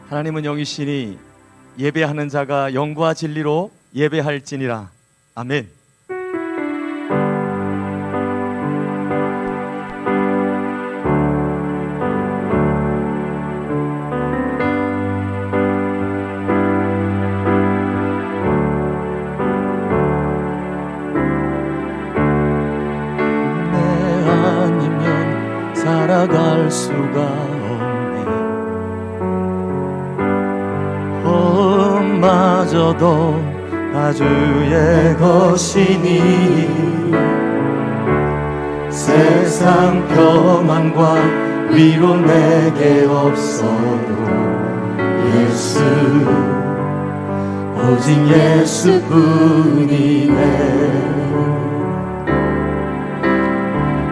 하나님은 영이시니 예배하는 자가 영과 진리로 예배할지니라. 아멘. 내 아니면 살아갈 수가 없네. 마저도 다 주의 것이니 세상 평안과 위로 내게 없어도 예수, 오직 예수뿐이네.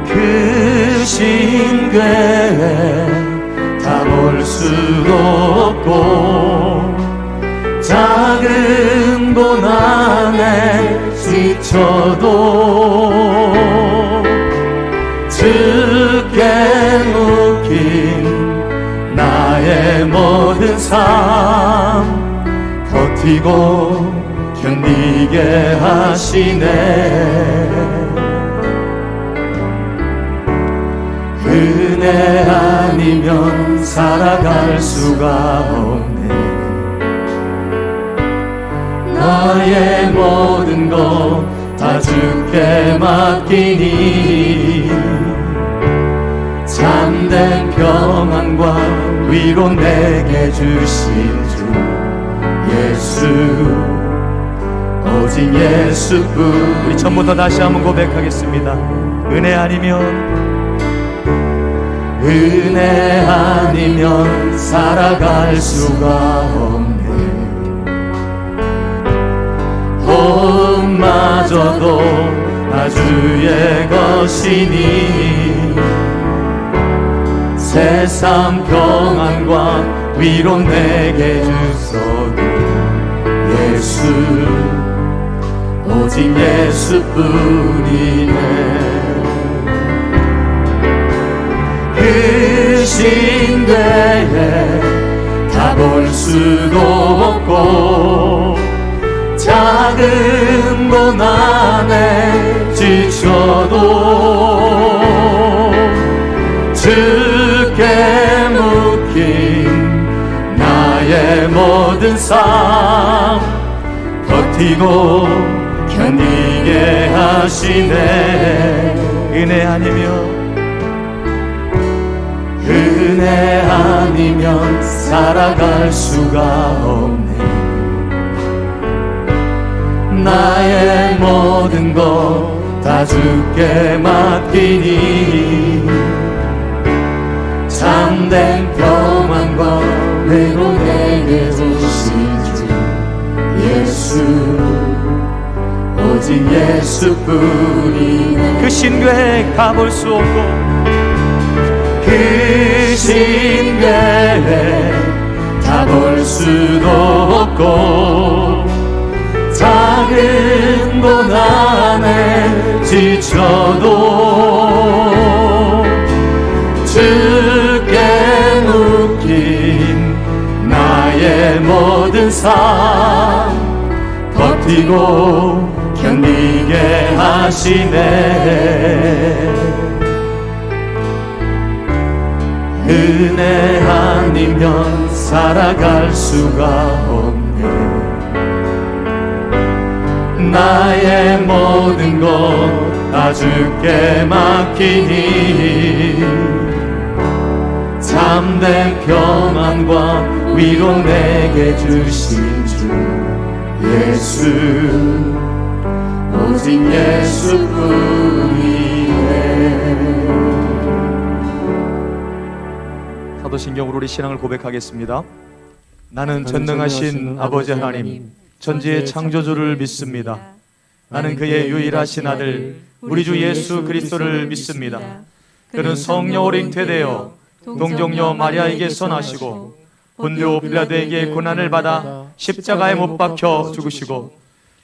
그 신궤에 다 볼 수도 없고 작은 고난에 지쳐도 주께 묶인 나의 모든 삶 버티고 견디게 하시네. 은혜 아니면 살아갈 수가 없네. 나의 모든 것 다 주께 맡기니 참된 평안과 위로 내게 주신 주 예수, 오직 예수뿐. 우리 처음부터 다시 한번 고백하겠습니다. 은혜 아니면 살아갈 수가 없네. 마저도 다 주의 것이니 세상 평안과 위로 내게 주소도 예수, 오직 예수뿐이네. 그 신궤에 다 볼 수도 없고 작은 고난에 지쳐도 주께 묶인 나의 모든 삶 버티고 견디게 하시네. 은혜 아니면 살아갈 수가 없네. 나의 모든 것 다 주께 맡기니 참된 평안과 위로 내게 주신 주 예수, 오직 예수뿐이네. 그 신궤에 가볼 수 없고 그 신궤에 다 볼 수도 없고 작은 고난에 지쳐도 주께 묶인 나의 모든 삶 버티고 견디게 하시네. 은혜 아니면 살아갈 수가 없네. 나의 모든 것 다 주께 맡기니 참된 평안과 위로 내게 주신 주 예수, 오직 예수뿐이네. 사도신경으로 우리 신앙을 고백하겠습니다. 나는 전능하신 아버지 하나님 천지의 창조주를 믿습니다. 나는 그의 유일하신 아들 우리 주 예수 그리스도를 믿습니다. 그는 성령으로 잉태되어 동정녀 마리아에게서 나시고 본디오 빌라도에게 고난을 받아 십자가에 못 박혀 죽으시고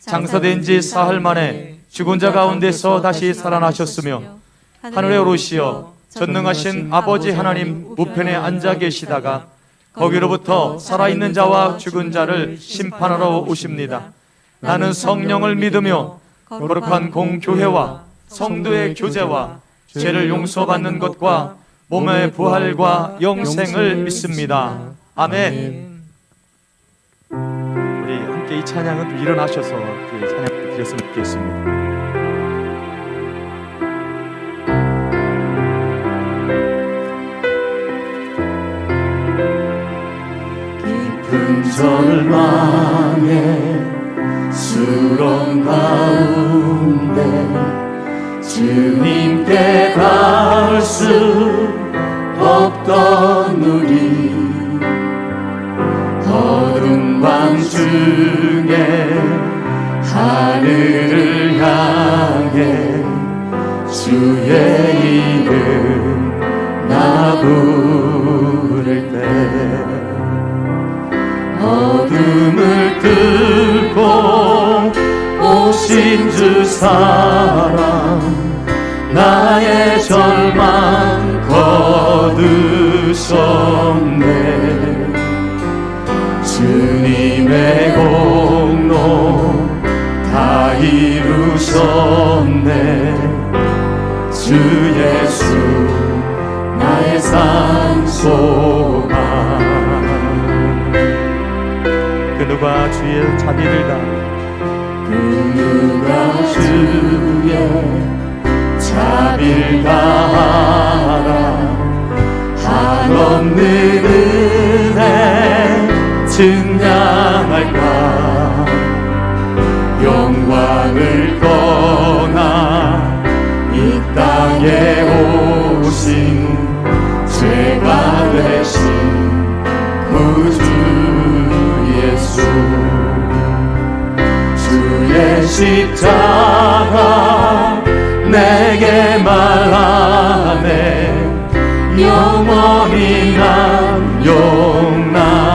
장사된 지 사흘 만에 죽은 자 가운데서 다시 살아나셨으며 하늘에 오르시어 전능하신 아버지 하나님 우편에 앉아 계시다가 거기로부터 살아있는 자와 죽은 자를 심판하러 오십니다. 나는 성령을 믿으며 거룩한 공교회와 성도의 교제와 죄를 용서받는 것과 몸의 부활과 영생을 믿습니다. 아멘. 우리 함께 이 찬양은 좀 일어나셔서 찬양을 드렸으면 좋겠습니다. 절망의 수렁 가운데 주님께 닿을 수 없던 우리 어두운 밤 중에 하늘을 향해 주의 이름 나 부를 때 어둠을 뚫고 오신 주 사랑 나의 절망 거두셨네. 주님의 공로 다 이루셨네. 주 예수 나의 산소망. 그 누가 주의 자비를 다 그 누가 주의 자비를 다하라. 한없는 은혜 증량할까. 영광을 떠나 이 땅에 오신 죄가 되신 구주 예수. 주의 십자가 내게 말하네. 영원히 난 용납됐네.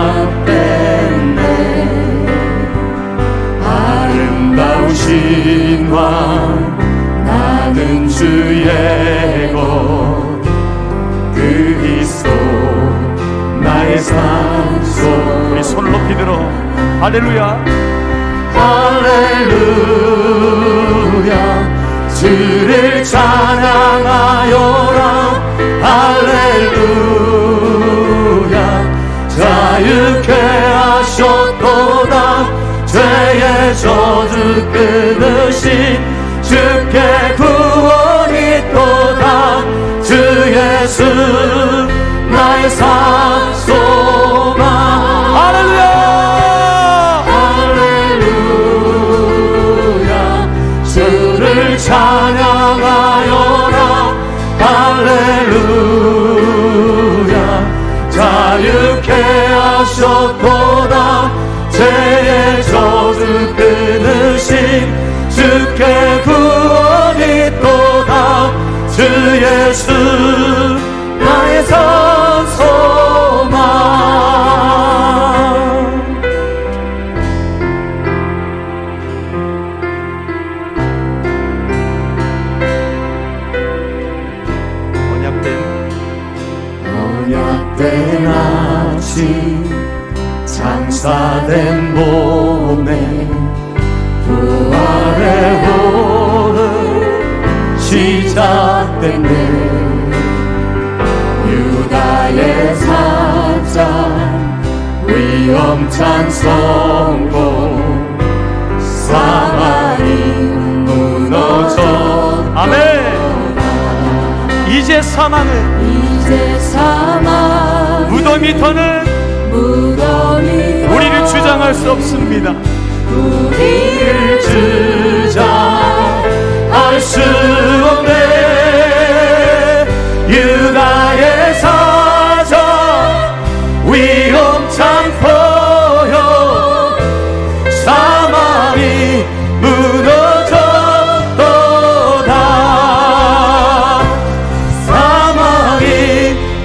아름다우신 왕 나는 주의 것 그리스도 나의 산소. 우리 손 높이 들어 할렐루야 할렐루야. 주를 찬양하여라. 할렐루야. 자유케 하셨도다. 죄의 저주 끊으신 주께 구원이 있도다. 주 예수 나의 산소망. 할렐루야. 주를 찬양하여라. 할렐루야. 자유케 하셨도다. 죄의 저주 끊으신 주께 구원이 있도다. 주 예수 나의 산소망. 언약된 아침 장사된 몸에 부활의 오름 시작됐네. 유다의 사자 위험찬 성공 사망이 무너져. 아멘. 이제 사망은 무덤이 우리를 주장할 수 없습니다. 우리를 주장할 수 없네. 유다의 사자 위험찬 포효 사망이 무너졌도다. 사망이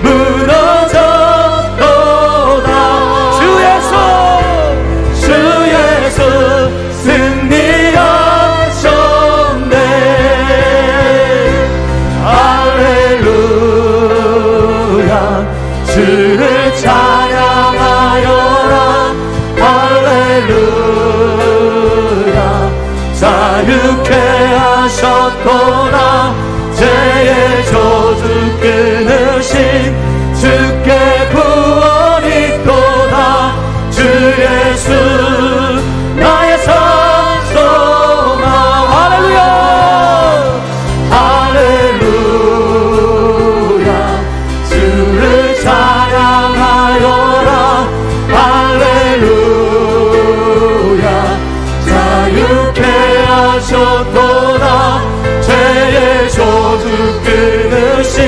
무너졌도다. 있도다. 죄의 저주 끊으신 주께 구원 있도다. 주 예수 나의 산 소망. 할렐루야 할렐루야 주를 찬양하여라. 할렐루야 자유케 하셨도다. 죄의 저주 끊으신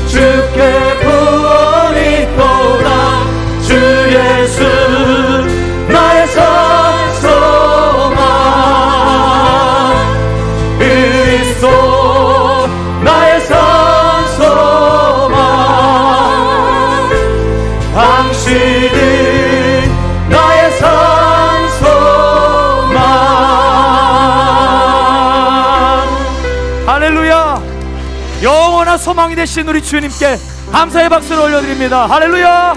주께 구원 있도다. 주 예수 나의 산 소망. 그리스도 나의 산 소망. 당신은 나의 산 소망. 할렐루야. 영원한 소망이 되신 우리 주님께 감사의 박수를 올려드립니다. 할렐루야.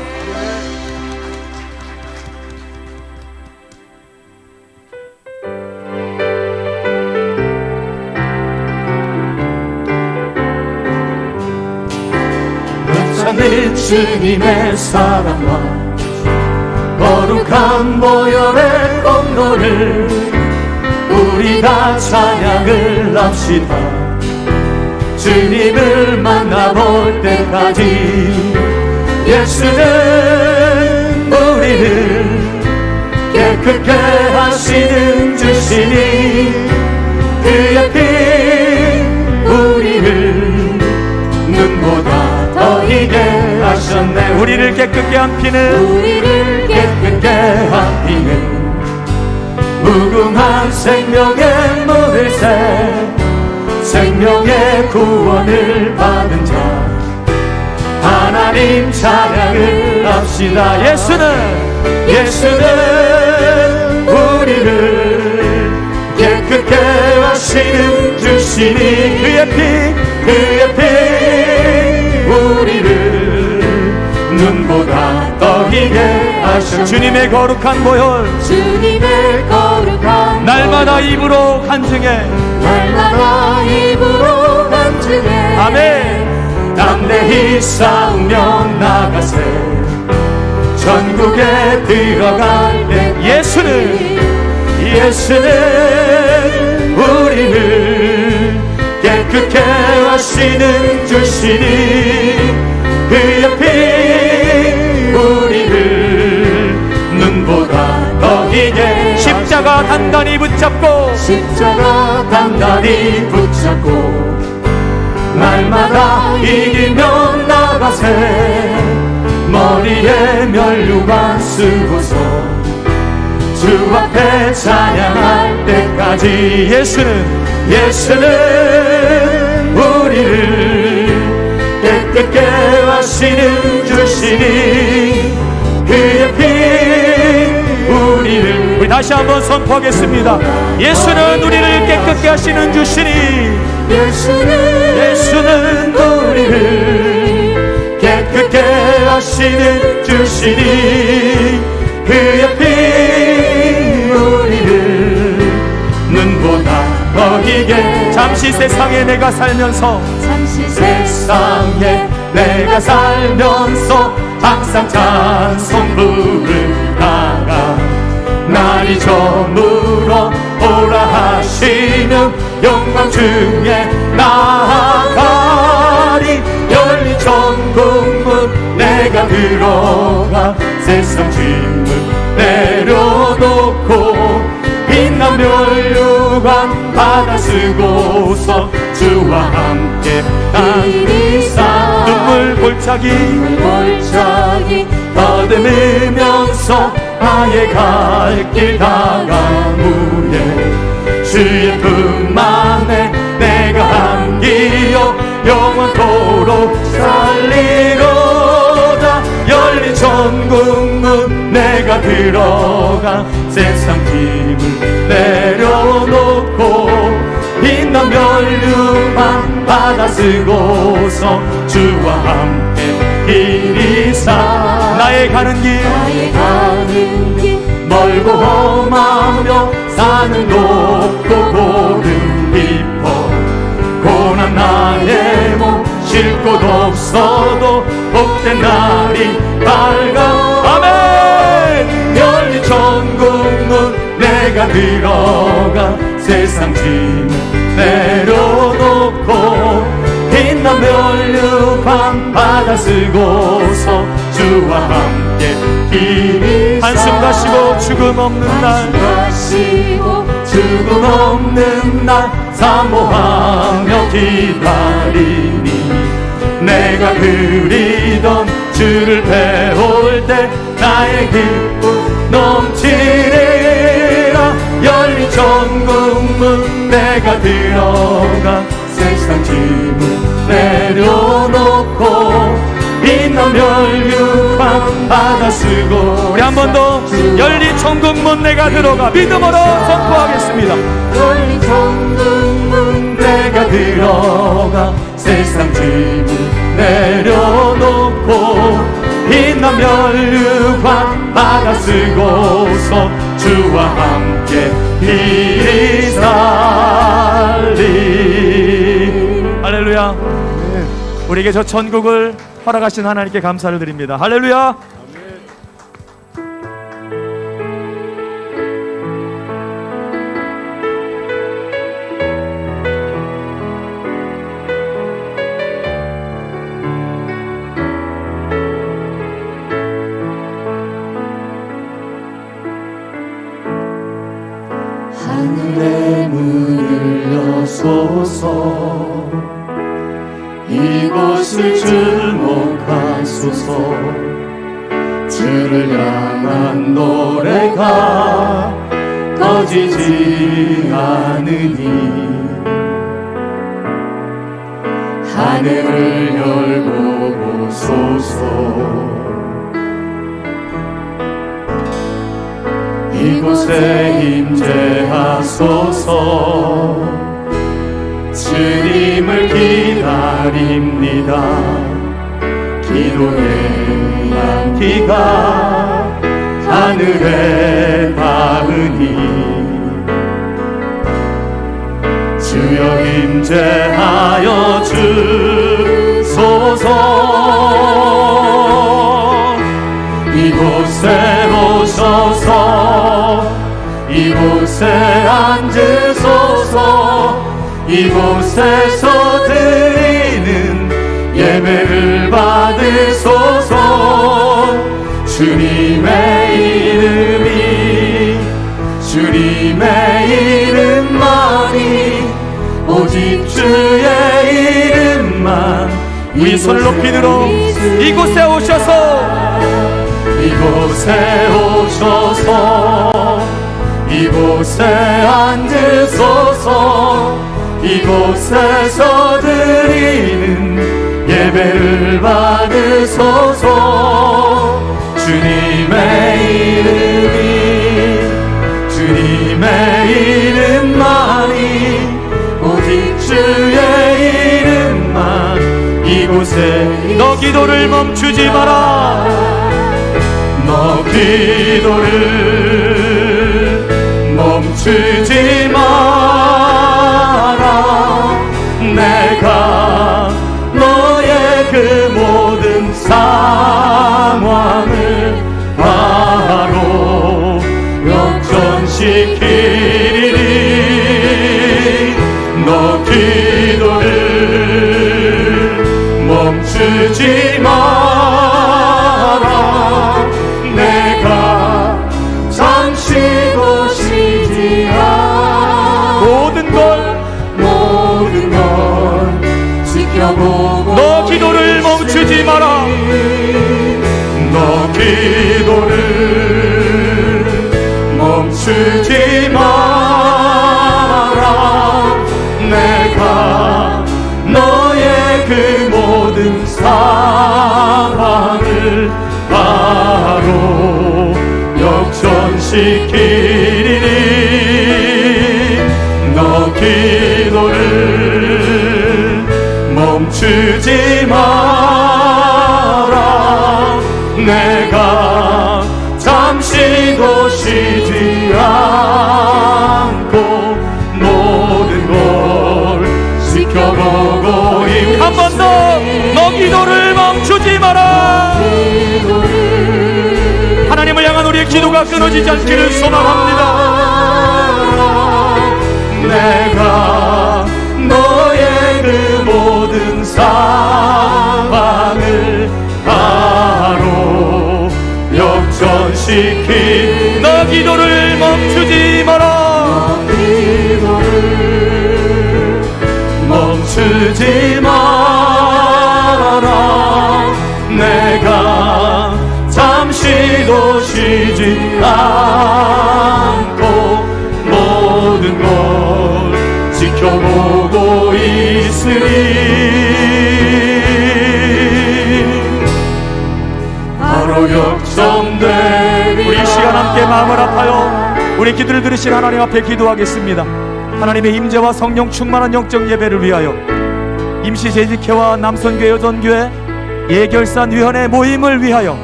참는 주님의 사랑과 거룩한 보혈의 공로를 우리 다 찬양을 합시다. 주님을 만나볼 때까지 예수는 우리를 깨끗게 하시는 주시니 그의 피 우리를 눈보다 더 희게 하셨네. 우리를 깨끗게 한 피는 우리를 깨끗게 한 피는 무궁한 생명의 물을 새 생명의 구원을 받은 자 하나님 찬양을 합시다. 예수는 우리를 깨끗게 하시는 주시니 그의 피 우리를 눈보다 더 희게 하셨네. 주님의 거룩한 보혈 주님의 거룩한 날마다 입으로 간증해. 날마다 입으로 간증해. 아멘. 담대히 싸우며 나가세. 전국에 들어갈 때 예수는 우리를 깨끗게 하시는 주시니 그의 피 우리를 눈보다 더 희게 십자가 단단히 붙잡고 날마다 이기며 나가세. 머리에 면류관 쓰고서 주 앞에 찬양할 때까지 예수는 우리를 깨끗게 하시는 주시니 그의 피 우리를. 우리 다시 한번 선포하겠습니다. 예수는 우리를 깨끗게 하시는 주시니 예수는 우리를 깨끗게 하시는 주시니 그의 피 우리를 눈보다 더 희게. 잠시 세상에 내가 살면서 항상 찬송 부르다가 날이 저물어 오라 하시는 영광 중에 나아가리. 열린 천국문 내가 들어가 세상 짐을 내려놓고 빛난 면류관 받아 쓰고서 주와 함께 다니리사. 눈물 골짜기 더듬으면서 아예 갈 길 다간 후에 주의 품 안에 내가 함기여 영원토록 살리로다. 열린 천국문 내가 들어가 세상 짐을 내려놓고 빛난 면류관 받아 쓰고서 주와 함께 길이사. 나의 가는 길 멀고 험하며 산은 높고 고름 깊어 곳 없어도 복된 날이 밝아. 아멘. 열린 천국문 내가 들어가 세상 짐을 내려놓고 빛난 면류관 받아 쓰고서 주와 함께 길이 한숨 가시고 죽음 없는 날, 죽음 없는 날 사모하며 기다리니 내가 그리던 주를 배울 때 나의 기쁨 넘치리라. 열린 천국문 내가 들어가 세상 짐을 내려놓고 빛난 면류관 받아 쓰고. 우리 한 번 더 열린 천국문 내가 들어가 믿음으로 선포하겠습니다. 열린 천국문 내가 들어가 세상 짐을 내려놓고 빛난 면류관 받아 쓰고서 주와 함께 길이 살리. 할렐루야. 우리에게 저 천국을 허락하신 하나님께 감사를 드립니다. 할렐루야. 하늘의 문을 여소서 이곳을 주목하소서. 주를 향한 노래가 꺼지지 않으니 하늘을 열고 보소서. 이곳에 임재하소서. 주님을 기다립니다. 기도의 향기가 하늘에 닿으니 주여 임재하여 주소서. 이곳에 오셔서 이곳에 앉으소서. 이곳에서 드리는 예배를 받으소서. 주님의 이름만이 오직 주의 이름만. 우리 손을 높이 들어 이곳에 오셔서 이곳에 앉으소서. 이곳에서 드리는 예배를 받으소서. 주님의 이름만이 오직 주의 이름만. 이곳에 너 기도를 멈추지 마라. 너 기도를 멈추지 마라. 내가 너의 그 모든 상황을 바로 역전시키리니 너 기도를 멈추지 마라. 내가 잠시도 쉬지 않아 모든 걸 지켜보고. 너 기도를 멈추지 마라. 너 기도를 멈추지 마라. 내가 너의 그 모든 상황을 바로 역전시키리니 너 기도를 멈추지 마라. 내가 잠시도 쉬지 않고 모든 걸 지켜보고 한 번 더 너 기도가 끊어지지 않기를 소망합니다. 내가 너의 그 모든 사랑을 바로 역전시키 너 기도를 멈추지 마라. 기도를 멈추지 마라. 내가 잠시도 쉬지 않고 모든 걸 지켜보고 있으니 바로 역전되리라. 우리 이 시간 함께 마음을 아파요 우리 기도를 들으신 하나님 앞에 기도하겠습니다. 하나님의 임재와 성령 충만한 영적 예배를 위하여 임시재직회와 남선교회 여전교회 예결산위원회 모임을 위하여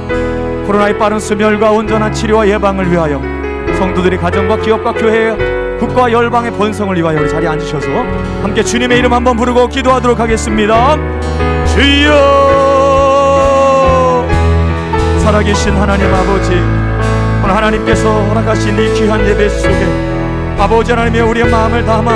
코로나의 빠른 수멸과 온전한 치료와 예방을 위하여 성도들이 가정과 기업과 교회 국가 열방의 번성을 위하여 우리 자리에 앉으셔서 함께 주님의 이름 한번 부르고 기도하도록 하겠습니다. 주여 살아계신 하나님 아버지, 오늘 하나님께서 허락하신 이 귀한 예배 속에 아버지 하나님의 우리의 마음을 담아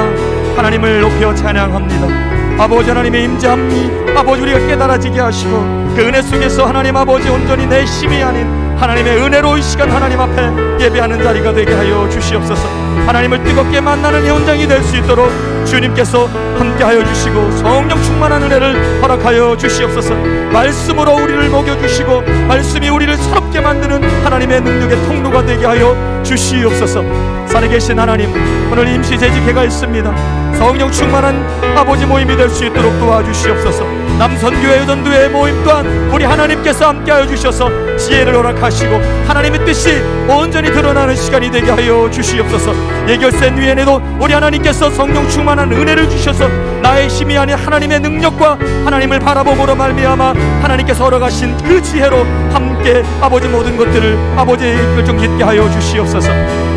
하나님을 높여 찬양합니다. 아버지 하나님의 임재함이 아버지 우리가 깨달아지게 하시고 그 은혜 속에서 하나님 아버지 온전히 내 힘이 아닌 하나님의 은혜로 이 시간 하나님 앞에 예배하는 자리가 되게 하여 주시옵소서. 하나님을 뜨겁게 만나는 현장이 될 수 있도록 주님께서 함께하여 주시고 성령 충만한 은혜를 허락하여 주시옵소서. 말씀으로 우리를 먹여주시고 말씀이 우리를 새롭게 만드는 하나님의 능력의 통로가 되게 하여 주시옵소서. 살아계신 하나님, 오늘 임시재직회가 있습니다. 성령 충만한 아버지 모임이 될 수 있도록 도와주시옵소서. 남선교회 여전교회 모임 또한 우리 하나님께서 함께하여 주셔서 지혜를 허락하시고 하나님의 뜻이 온전히 드러나는 시간이 되게 하여 주시옵소서. 예결센위원회도 우리 하나님께서 성령 충만한 은혜를 주셔서 나의 힘이 아닌 하나님의 능력과 하나님을 바라봄으로 말미암아 하나님께서 허락하신 그 지혜로 함께 아버지 모든 것들을 아버지의 결정 짓게 하여 주시옵소서.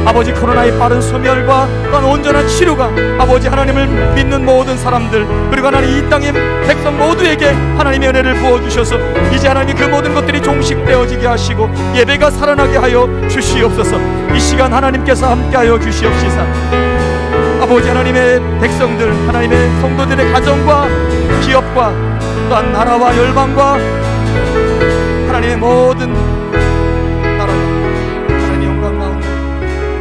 아버지 코로나의 빠른 소멸과 또한 온전한 치료가 아버지 하나님을 믿는 모든 사람들 그리고 하나님 이 땅의 백성 모두에게 하나님의 은혜를 부어주셔서 이제 하나님 그 모든 것들이 종식되어지게 하시고 예배가 살아나게 하여 주시옵소서. 이 시간 하나님께서 함께하여 주시옵시사 아버지 하나님의 백성들 하나님의 성도들의 가정과 기업과 또한 나라와 열방과 하나님의 모든 나라가 하나님의 영광 가운데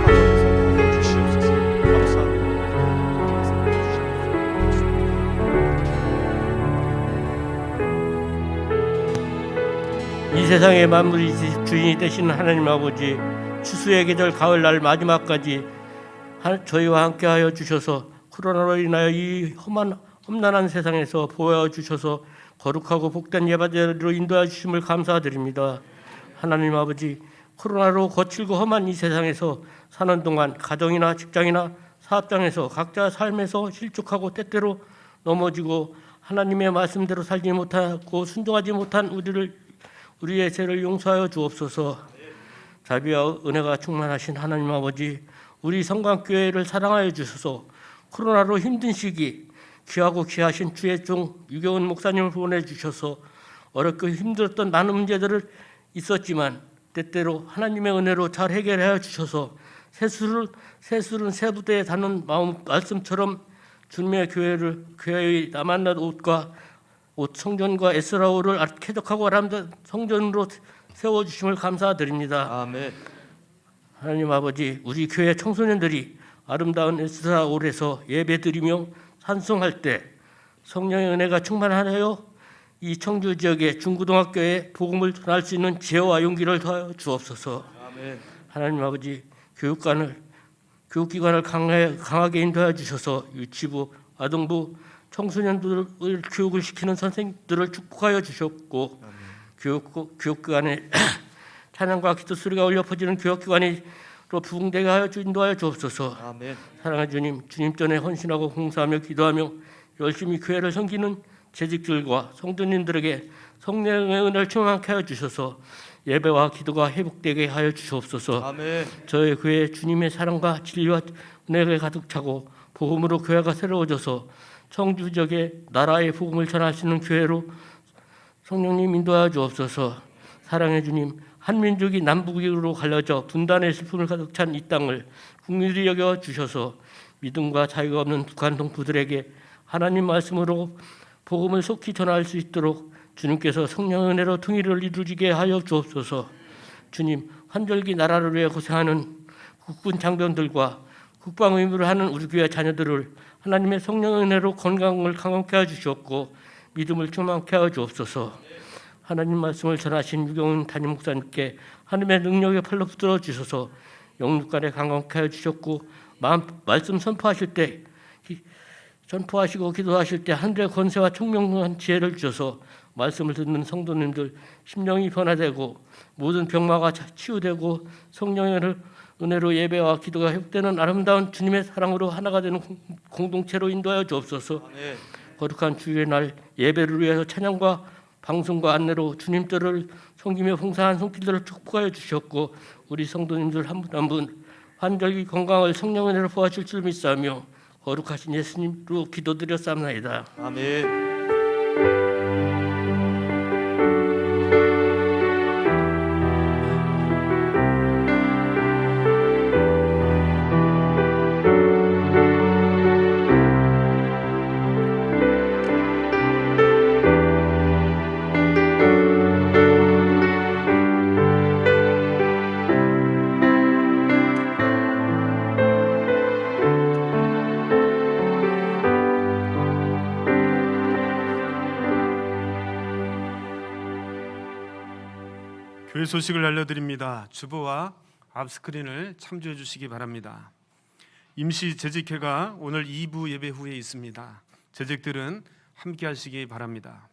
아버지 주시옵소서. 감사합니다. 이 세상의 만물의 주인이 되신 하나님 아버지, 추수의 계절 가을날 마지막까지 저희와 함께하여 주셔서 코로나로 인하여 이 험난한 세상에서 보호하여 주셔서 거룩하고 복된 예배자로 인도하여 주심을 감사드립니다. 하나님 아버지, 코로나로 거칠고 험한 이 세상에서 사는 동안 가정이나 직장이나 사업장에서 각자 삶에서 실족하고 때때로 넘어지고 하나님의 말씀대로 살지 못하고 순종하지 못한 우리의 죄를 용서하여 주옵소서. 자비와 은혜가 충만하신 하나님 아버지, 우리 성광교회를 사랑하여 주셔서 코로나로 힘든 시기 귀하고 귀하신 주의 종 유경은 목사님을 보내주셔서 어렵고 힘들었던 많은 문제들을 있었지만 때때로 하나님의 은혜로 잘 해결하여 주셔서 새술은 새 부대에 닿는 말씀처럼 주님의 교회의 남한낱 옷 성전과 에스라오를 쾌적하고 아름다운 성전으로 세워주심을 감사드립니다. 아멘. 하나님 아버지, 우리 교회 청소년들이 아름다운 에스라올에서 예배드리며 찬송할 때 성령의 은혜가 충만하여 이 청주 지역의 중고등학교에 복음을 전할 수 있는 지혜와 용기를 더하여 주옵소서. 아멘. 하나님 아버지, 교육기관을 강하게 인도하여 주셔서 유치부, 아동부, 청소년들을 교육을 시키는 선생님들을 축복하여 주셨고 교육기관에 찬양과 기도 소리가 울려 퍼지는 교육기관으로 부흥되게 하여 인도하여 주옵소서. 아멘. 사랑하는 주님, 주님 전에 헌신하고 봉사하며 기도하며 열심히 교회를 섬기는 재직들과 성도님들에게 성령의 은혜를 충만케 하여 주셔서 예배와 기도가 회복되게 하여 주시옵소서. 아멘. 저희 교회 주님의 사랑과 진리와 은혜가 가득 차고 복음으로 교회가 새로워져서 청주 지역의 나라의 복음을 전할 수 있는 교회로 성령님 인도하여 주옵소서. 사랑의 주님, 한 민족이 남북으로 갈라져 분단의 슬픔을 가득 찬 이 땅을 긍휼히 여겨 주셔서 믿음과 자유가 없는 북한 동포들에게 하나님 말씀으로 복음을 속히 전할 수 있도록 주님께서 성령의 은혜로 통일을 이루게 하여 주옵소서. 주님, 환절기 나라를 위해 고생하는 국군 장병들과 국방 의무를 하는 우리 교회 자녀들을 하나님의 성령의 은혜로 건강을 강하게 하여 주시옵고 믿음을 충만케 하여 주옵소서. 하나님 말씀을 전하신 유경훈 담임 목사님께 하나님의 능력의 팔로 붙들어 주셔서 영육간에 강건케 하여 주셨고 말씀 선포하시고 기도하실 때 하늘의 권세와 총명한 지혜를 주셔서 말씀을 듣는 성도님들 심령이 변화되고 모든 병마가 치유되고 성령의 은혜로 예배와 기도가 회복되는 아름다운 주님의 사랑으로 하나가 되는 공동체로 인도하여 주옵소서. 거룩한 주일의 날 예배를 위해서 찬양과 방송과 안내로 주님 뜻을 섬기며 봉사한 손길들을 축복하여 주셨고 우리 성도님들 한 분 한 분 환절기 건강을 성령의 은혜로 보아줄 줄 믿사오며 거룩하신 예수님으로 기도드렸사옵나이다. 아멘. 교회 소식을 알려드립니다. 주보와 앞스크린을 참조해 주시기 바랍니다. 임시 재직회가 오늘 2부 예배 후에 있습니다. 재직들은 함께 하시기 바랍니다.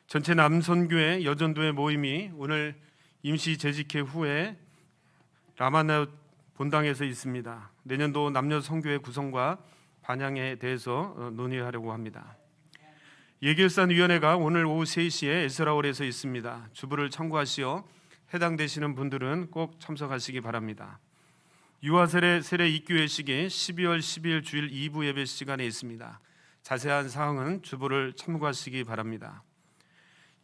전체 남선교회 여전도회 모임이 오늘 임시 재직회 후에 라마나 본당에서 있습니다. 내년도 남녀 선교회 구성과 반향에 대해서 논의하려고 합니다. 예결산위원회가 오늘 오후 3시에 에스라홀에서 있습니다. 주부를 청구하시어 해당되시는 분들은 꼭 참석하시기 바랍니다. 유아세례 세례 입교회식이 12월 12일 주일 2부 예배 시간에 있습니다. 자세한 사항은 주보를 참고하시기 바랍니다.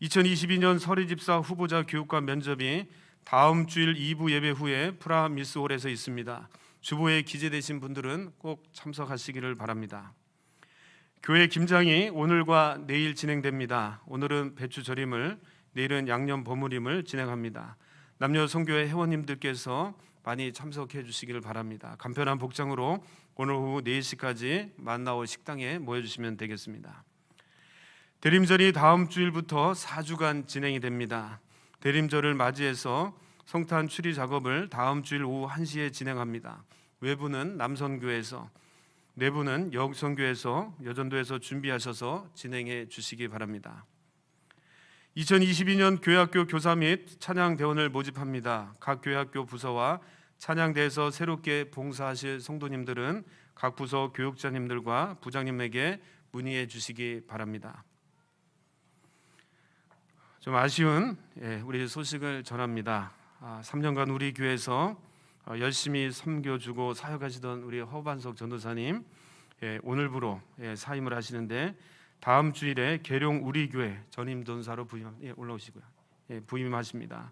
2022년 서리집사 후보자 교육과 면접이 다음 주일 2부 예배 후에 프라미스홀에서 있습니다. 주보에 기재되신 분들은 꼭 참석하시기를 바랍니다. 교회 김장이 오늘과 내일 진행됩니다. 오늘은 배추 절임을, 내일은 양념 버무림을 진행합니다. 남녀 선교회 회원님들께서 많이 참석해 주시기를 바랍니다. 간편한 복장으로 오늘 오후 4시까지 만나올 식당에 모여주시면 되겠습니다. 대림절이 다음 주일부터 4주간 진행이 됩니다. 대림절을 맞이해서 성탄 추리 작업을 다음 주일 오후 1시에 진행합니다. 외부는 남선교회에서, 내부는 여성교회에서, 여전도에서 준비하셔서 진행해 주시기 바랍니다. 2022년 교회학교 교사 및 찬양대원을 모집합니다. 각 교회학교 부서와 찬양대에서 새롭게 봉사하실 성도님들은 각 부서 교육자님들과 부장님에게 문의해 주시기 바랍니다. 좀 아쉬운 우리 소식을 전합니다. 3년간 우리 교회에서 열심히 섬겨주고 사역하시던 우리 허반석 전도사님 오늘부로 사임을 하시는데 다음 주일에 계룡 우리 교회 전임 전사로 올라오시고요. 부임하십니다.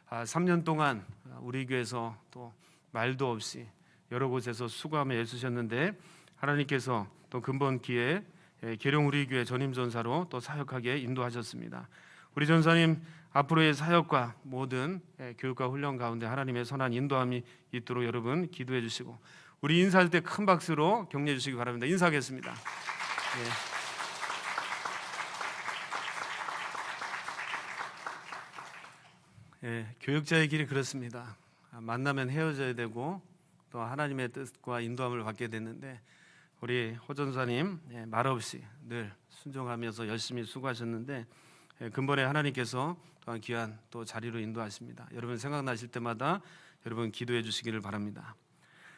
3년 동안 우리 교회에서 또 말도 없이 여러 곳에서 수고하며 애쓰셨는데 하나님께서 또 근본 기회에 계룡 우리 교회 전임 전사로 또 사역하게 인도하셨습니다. 우리 전사님 앞으로의 사역과 모든 교육과 훈련 가운데 하나님의 선한 인도함이 있도록 여러분 기도해 주시고 우리 인사할 때 큰 박수로 격려해 주시기 바랍니다. 인사하겠습니다. 교육자의 길이 그렇습니다. 만나면 헤어져야 되고 또 하나님의 뜻과 인도함을 받게 됐는데 우리 허 전사님 말없이 늘 순종하면서 열심히 수고하셨는데 근본에 하나님께서 또한 귀한 또 자리로 인도하십니다. 여러분 생각나실 때마다 여러분 기도해 주시기를 바랍니다.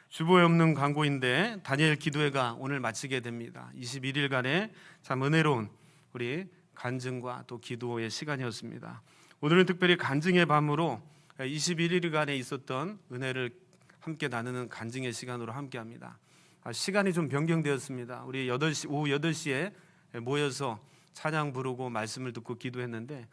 주보에 없는 광고인데 다니엘 기도회가 오늘 마치게 됩니다. 21일간의 참 은혜로운 우리 간증과 또 기도의 시간이었습니다. 오늘은 특별히 간증의 밤으로 21일간에 있었던 은혜를 함께 나누는 간증의 시간으로 함께합니다. 시간이 좀 변경되었습니다. 우리 오후 8시에 모여서 찬양 부르고 말씀을 듣고 기도했는데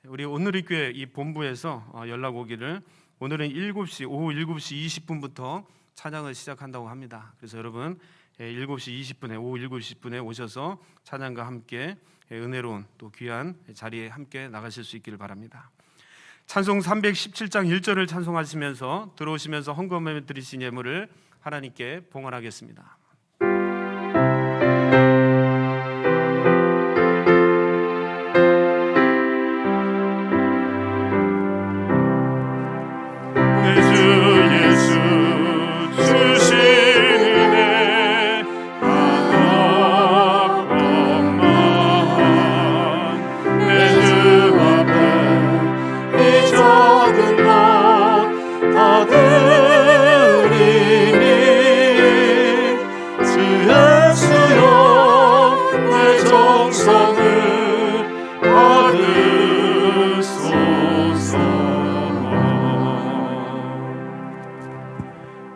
우리 오늘의교회 이 본부에서 연락 오기를 오늘은 7시 오후 7시 20분부터 찬양을 시작한다고 합니다. 그래서 여러분 7시 20분에 오후 7시 10분에 오셔서 찬양과 함께 은혜로운 또 귀한 자리에 함께 나가실 수 있기를 바랍니다. 찬송 317장 1절을 찬송하시면서 들어오시면서 헌금에 드리신 예물을 하나님께 봉헌하겠습니다.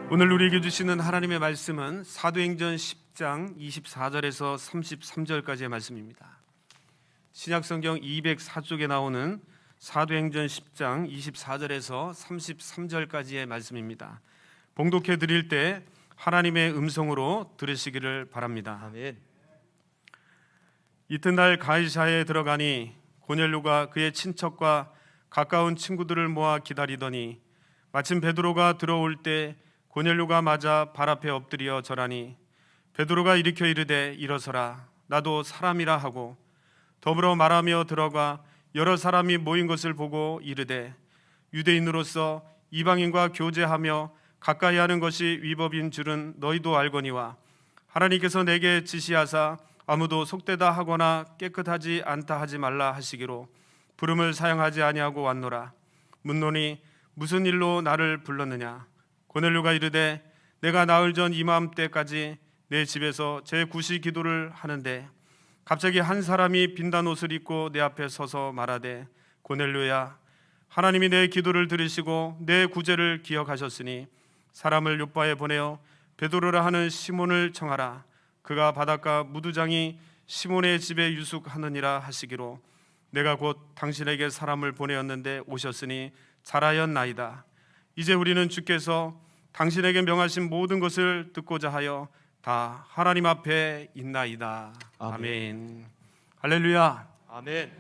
오늘 우리에게 주시는 하나님의 말씀은 사도행전 10장 24절에서 33절까지의 말씀입니다. 신약성경 204쪽에 나오는 사도행전 10장 24절에서 33절까지의 말씀입니다. 봉독해 드릴 때 하나님의 음성으로 들으시기를 바랍니다. 아멘. 이튿날 가이사야에 들어가니 고넬료가 그의 친척과 가까운 친구들을 모아 기다리더니 마침 베드로가 들어올 때 고넬료가 맞아 발 앞에 엎드려 절하니 베드로가 일으켜 이르되 일어서라 나도 사람이라 하고 더불어 말하며 들어가 여러 사람이 모인 것을 보고 이르되 유대인으로서 이방인과 교제하며 가까이 하는 것이 위법인 줄은 너희도 알거니와 하나님께서 내게 지시하사 아무도 속되다 하거나 깨끗하지 않다 하지 말라 하시기로 부름을 사용하지 아니하고 왔노라. 묻노니 무슨 일로 나를 불렀느냐? 고넬료가 이르되 내가 나흘 전 이맘때까지 내 집에서 제9시 기도를 하는데 갑자기 한 사람이 빈단 옷을 입고 내 앞에 서서 말하되 고넬료야 하나님이 내 기도를 들으시고 내 구제를 기억하셨으니 사람을 요바에 보내어 베드로라 하는 시몬을 청하라. 그가 바닷가 무두장이 시몬의 집에 유숙하느니라 하시기로 내가 곧 당신에게 사람을 보내었는데 오셨으니 잘하였나이다. 이제 우리는 주께서 당신에게 명하신 모든 것을 듣고자 하여 다 하나님 앞에 있나이다. 아멘. 할렐루야. 아멘.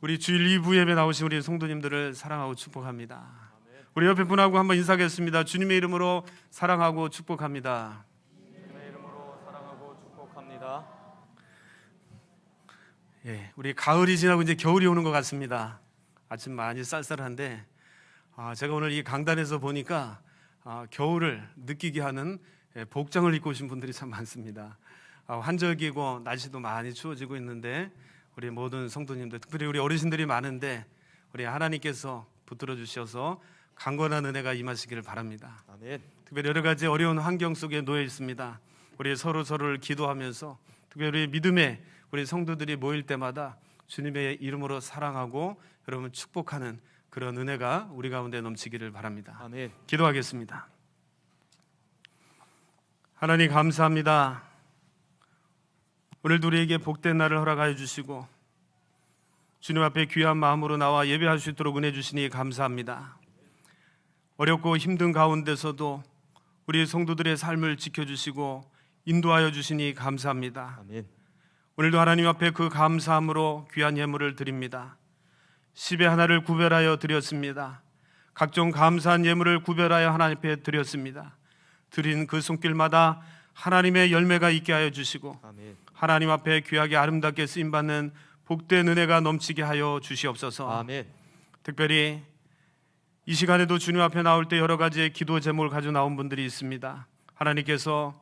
우리 주일 2부 예배 나오신 우리 성도님들을 사랑하고 축복합니다. 우리 옆에 분하고 한번 인사하겠습니다. 주님의 이름으로 사랑하고 축복합니다. 주님의 이름으로 사랑하고 축복합니다. 예, 우리 가을이 지나고 이제 겨울이 오는 것 같습니다. 아침 많이 쌀쌀한데 제가 오늘 이 강단에서 보니까 겨울을 느끼게 하는 복장을 입고 오신 분들이 참 많습니다. 환절기고 날씨도 많이 추워지고 있는데 우리 모든 성도님들, 특별히 우리 어르신들이 많은데 우리 하나님께서 붙들어 주셔서 강건한 은혜가 임하시기를 바랍니다. 아멘. 특별히 여러 가지 어려운 환경 속에 놓여 있습니다. 우리 서로를 기도하면서 특별히 믿음의 우리 성도들이 모일 때마다 주님의 이름으로 사랑하고 여러분 축복하는 그런 은혜가 우리 가운데 넘치기를 바랍니다. 아멘. 기도하겠습니다. 하나님 감사합니다. 오늘도 우리에게 복된 날을 허락하여 주시고 주님 앞에 귀한 마음으로 나와 예배할 수 있도록 은혜 주시니 감사합니다. 어렵고 힘든 가운데서도 우리 성도들의 삶을 지켜주시고 인도하여 주시니 감사합니다. 아멘. 오늘도 하나님 앞에 그 감사함으로 귀한 예물을 드립니다. 10의 하나를 구별하여 드렸습니다. 각종 감사한 예물을 구별하여 하나님 앞에 드렸습니다. 드린 그 손길마다 하나님의 열매가 있게 하여 주시고 아멘. 하나님 앞에 귀하게 아름답게 쓰임받는 복된 은혜가 넘치게 하여 주시옵소서. 아멘. 특별히 이 시간에도 주님 앞에 나올 때 여러 가지의 기도 제목을 가지고 나온 분들이 있습니다. 하나님께서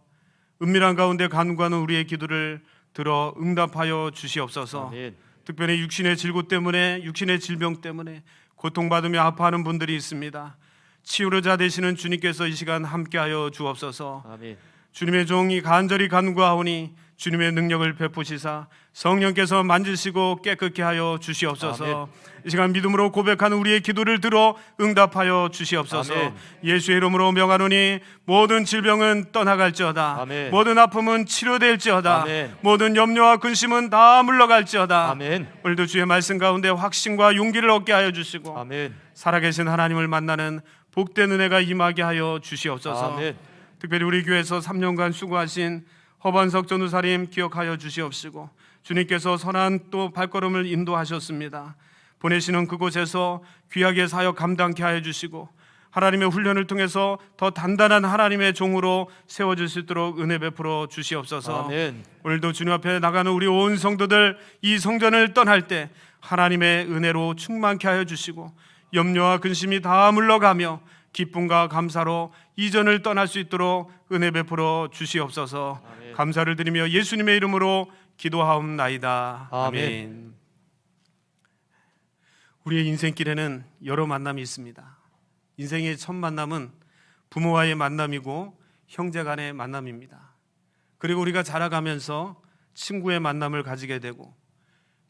은밀한 가운데 간구하는 우리의 기도를 들어 응답하여 주시옵소서. 아멘. 특별히 육신의 질고 때문에 육신의 질병 때문에 고통받으며 아파하는 분들이 있습니다. 치유자 되시는 주님께서 이 시간 함께하여 주옵소서. 아멘. 주님의 종이 간절히 간구하오니 주님의 능력을 베푸시사 성령께서 만지시고 깨끗게 하여 주시옵소서. 아멘. 이 시간 믿음으로 고백하는 우리의 기도를 들어 응답하여 주시옵소서. 아멘. 예수의 이름으로 명하노니 모든 질병은 떠나갈지어다. 아멘. 모든 아픔은 치료될지어다. 아멘. 모든 염려와 근심은 다 물러갈지어다. 아멘. 오늘도 주의 말씀 가운데 확신과 용기를 얻게 하여 주시고 아멘. 살아계신 하나님을 만나는 복된 은혜가 임하게 하여 주시옵소서. 아멘. 특별히 우리 교회에서 3년간 수고하신 허반석 전우사님 기억하여 주시옵시고, 주님께서 선한 또 발걸음을 인도하셨습니다. 보내시는 그곳에서 귀하게 사역 감당케 하여 주시고 하나님의 훈련을 통해서 더 단단한 하나님의 종으로 세워질 수 있도록 은혜 베풀어 주시옵소서. 아멘. 오늘도 주님 앞에 나가는 우리 온 성도들 이 성전을 떠날 때 하나님의 은혜로 충만케 하여 주시고 염려와 근심이 다 물러가며 기쁨과 감사로 이전을 떠날 수 있도록 은혜 베풀어 주시옵소서. 아멘. 감사를 드리며 예수님의 이름으로 기도하옵나이다. 아멘. 아멘. 우리의 인생길에는 여러 만남이 있습니다. 인생의 첫 만남은 부모와의 만남이고 형제 간의 만남입니다. 그리고 우리가 자라가면서 친구의 만남을 가지게 되고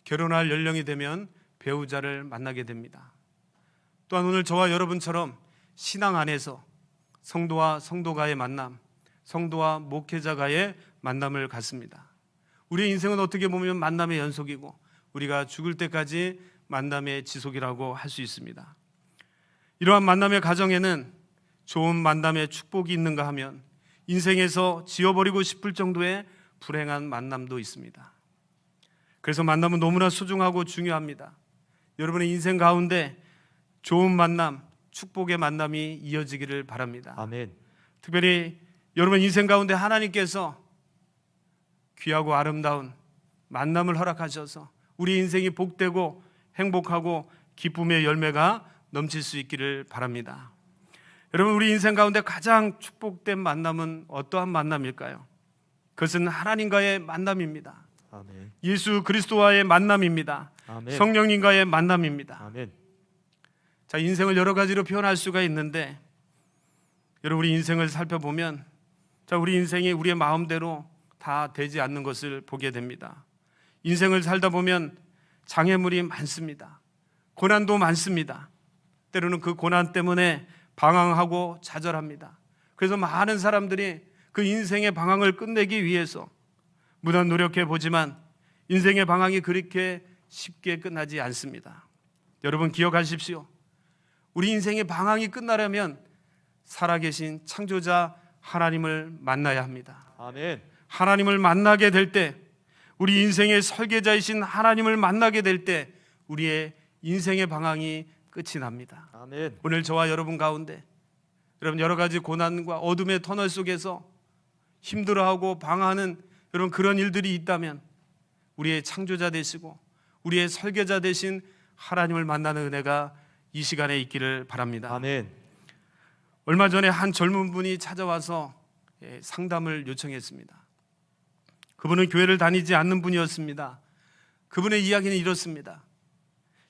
결혼할 연령이 되면 배우자를 만나게 됩니다. 또한 오늘 저와 여러분처럼 신앙 안에서 성도와 성도가의 만남, 성도와 목회자가의 만남을 갖습니다. 우리의 인생은 어떻게 보면 만남의 연속이고 우리가 죽을 때까지 만남의 지속이라고 할 수 있습니다. 이러한 만남의 가정에는 좋은 만남의 축복이 있는가 하면 인생에서 지워버리고 싶을 정도의 불행한 만남도 있습니다. 그래서 만남은 너무나 소중하고 중요합니다. 여러분의 인생 가운데 좋은 만남, 축복의 만남이 이어지기를 바랍니다. 아멘. 특별히 여러분 인생 가운데 하나님께서 귀하고 아름다운 만남을 허락하셔서 우리 인생이 복되고 행복하고 기쁨의 열매가 넘칠 수 있기를 바랍니다. 여러분, 우리 인생 가운데 가장 축복된 만남은 어떠한 만남일까요? 그것은 하나님과의 만남입니다. 아멘. 예수 그리스도와의 만남입니다. 아멘. 성령님과의 만남입니다. 아멘. 자, 인생을 여러 가지로 표현할 수가 있는데 여러분, 우리 인생을 살펴보면 자, 우리 인생이 우리의 마음대로 다 되지 않는 것을 보게 됩니다. 인생을 살다 보면 장애물이 많습니다. 고난도 많습니다. 때로는 그 고난 때문에 방황하고 좌절합니다. 그래서 많은 사람들이 그 인생의 방황을 끝내기 위해서 무단 노력해 보지만 인생의 방황이 그렇게 쉽게 끝나지 않습니다. 여러분 기억하십시오. 우리 인생의 방황이 끝나려면 살아계신 창조자 하나님을 만나야 합니다. 아멘. 하나님을 만나게 될 때, 우리 인생의 설계자이신 하나님을 만나게 될 때 우리의 인생의 방황이 끝이 납니다. 아멘. 오늘 저와 여러분 가운데 여러분 여러 가지 고난과 어둠의 터널 속에서 힘들어하고 방황하는 여러분 그런 일들이 있다면 우리의 창조자 되시고 우리의 설계자 되신 하나님을 만나는 은혜가 이 시간에 있기를 바랍니다. 아멘. 얼마 전에 한 젊은 분이 찾아와서 상담을 요청했습니다. 그분은 교회를 다니지 않는 분이었습니다. 그분의 이야기는 이렇습니다.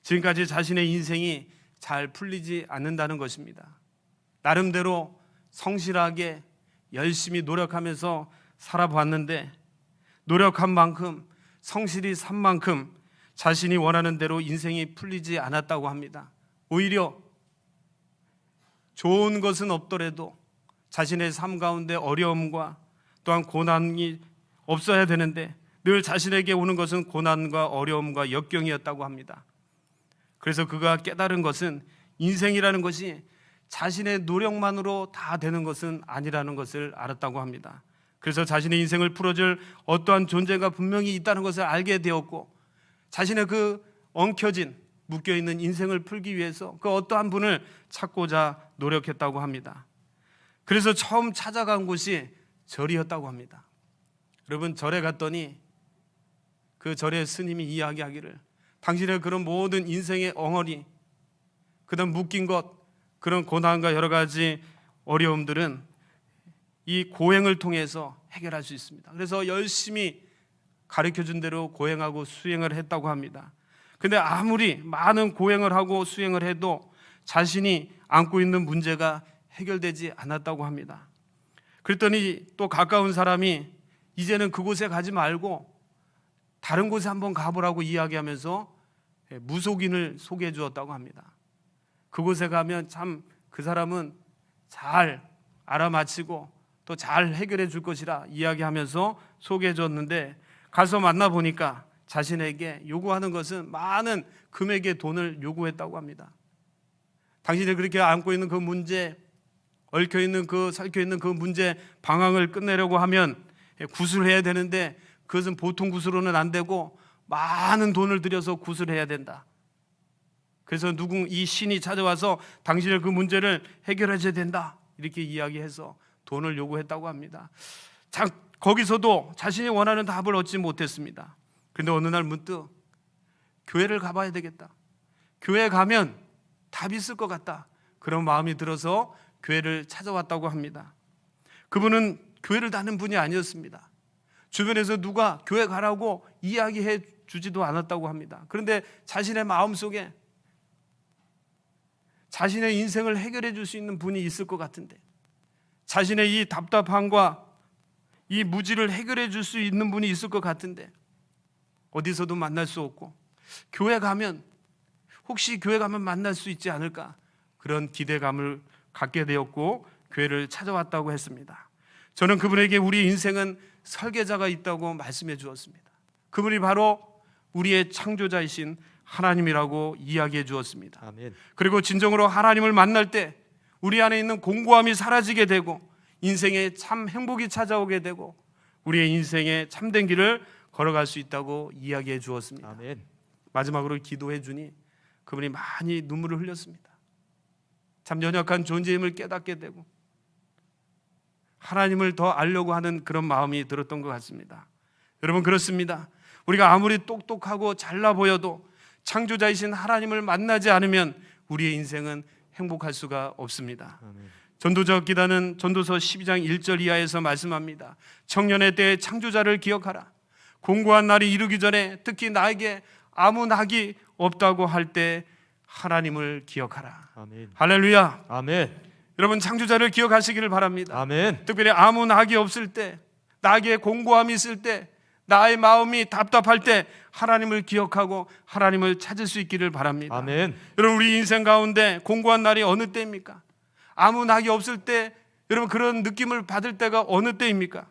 지금까지 자신의 인생이 잘 풀리지 않는다는 것입니다. 나름대로 성실하게 열심히 노력하면서 살아봤는데 노력한 만큼 성실히 산 만큼 자신이 원하는 대로 인생이 풀리지 않았다고 합니다. 오히려 좋은 것은 없더라도 자신의 삶 가운데 어려움과 또한 고난이 없어야 되는데 늘 자신에게 오는 것은 고난과 어려움과 역경이었다고 합니다. 그래서 그가 깨달은 것은 인생이라는 것이 자신의 노력만으로 다 되는 것은 아니라는 것을 알았다고 합니다. 그래서 자신의 인생을 풀어줄 어떠한 존재가 분명히 있다는 것을 알게 되었고 자신의 그 엉켜진 묶여있는 인생을 풀기 위해서 그 어떠한 분을 찾고자 노력했다고 합니다. 그래서 처음 찾아간 곳이 절이었다고 합니다. 여러분 절에 갔더니 그 절의 스님이 이야기하기를 당신의 그런 모든 인생의 엉어리 그다음 묶인 것 그런 고난과 여러 가지 어려움들은 이 고행을 통해서 해결할 수 있습니다. 그래서 열심히 가르쳐준 대로 고행하고 수행을 했다고 합니다. 근데 아무리 많은 고행을 하고 수행을 해도 자신이 안고 있는 문제가 해결되지 않았다고 합니다. 그랬더니 또 가까운 사람이 이제는 그곳에 가지 말고 다른 곳에 한번 가보라고 이야기하면서 무속인을 소개해 주었다고 합니다. 그곳에 가면 참 그 사람은 잘 알아맞히고 또 잘 해결해 줄 것이라 이야기하면서 소개해 줬는데, 가서 만나보니까 자신에게 요구하는 것은 많은 금액의 돈을 요구했다고 합니다. 당신이 그렇게 안고 있는 그 문제, 얽혀 있는 그 설켜 있는 그 문제 방황을 끝내려고 하면 구술해야 되는데, 그것은 보통 구술로는 안 되고 많은 돈을 들여서 구술해야 된다. 그래서 이 신이 찾아와서 당신의 그 문제를 해결해 줘야 된다, 이렇게 이야기해서 돈을 요구했다고 합니다. 거기서도 자신이 원하는 답을 얻지 못했습니다. 그런데 어느 날 문득 교회를 가봐야 되겠다, 교회에 가면 답이 있을 것 같다, 그런 마음이 들어서 교회를 찾아왔다고 합니다. 그분은 교회를 다니는 분이 아니었습니다. 주변에서 누가 교회 가라고 이야기해 주지도 않았다고 합니다. 그런데 자신의 마음속에 자신의 인생을 해결해 줄 수 있는 분이 있을 것 같은데, 자신의 이 답답함과 이 무지를 해결해 줄 수 있는 분이 있을 것 같은데 어디서도 만날 수 없고, 교회 가면 혹시 교회 가면 만날 수 있지 않을까, 그런 기대감을 갖게 되었고 교회를 찾아왔다고 했습니다. 저는 그분에게 우리 인생은 설계자가 있다고 말씀해 주었습니다. 그분이 바로 우리의 창조자이신 하나님이라고 이야기해 주었습니다. 아멘. 그리고 진정으로 하나님을 만날 때 우리 안에 있는 공고함이 사라지게 되고 인생에 참 행복이 찾아오게 되고 우리의 인생에 참된 길을 걸어갈 수 있다고 이야기해 주었습니다. 아멘. 마지막으로 기도해 주니 그분이 많이 눈물을 흘렸습니다. 참 연약한 존재임을 깨닫게 되고 하나님을 더 알려고 하는 그런 마음이 들었던 것 같습니다. 여러분, 그렇습니다. 우리가 아무리 똑똑하고 잘나 보여도 창조자이신 하나님을 만나지 않으면 우리의 인생은 행복할 수가 없습니다. 아멘. 전도자 기도는 전도서 12장 1절 이하에서 말씀합니다. 청년의 때에 창조자를 기억하라. 공고한 날이 이르기 전에 특히 나에게 아무 낙이 없다고 할 때 하나님을 기억하라. 아멘. 할렐루야. 아멘. 여러분, 창조자를 기억하시기를 바랍니다. 아멘. 특별히 아무 낙이 없을 때, 낙의 공고함이 있을 때, 나의 마음이 답답할 때 하나님을 기억하고 하나님을 찾을 수 있기를 바랍니다. 아멘. 여러분, 우리 인생 가운데 공고한 날이 어느 때입니까? 아무 낙이 없을 때, 여러분, 그런 느낌을 받을 때가 어느 때입니까?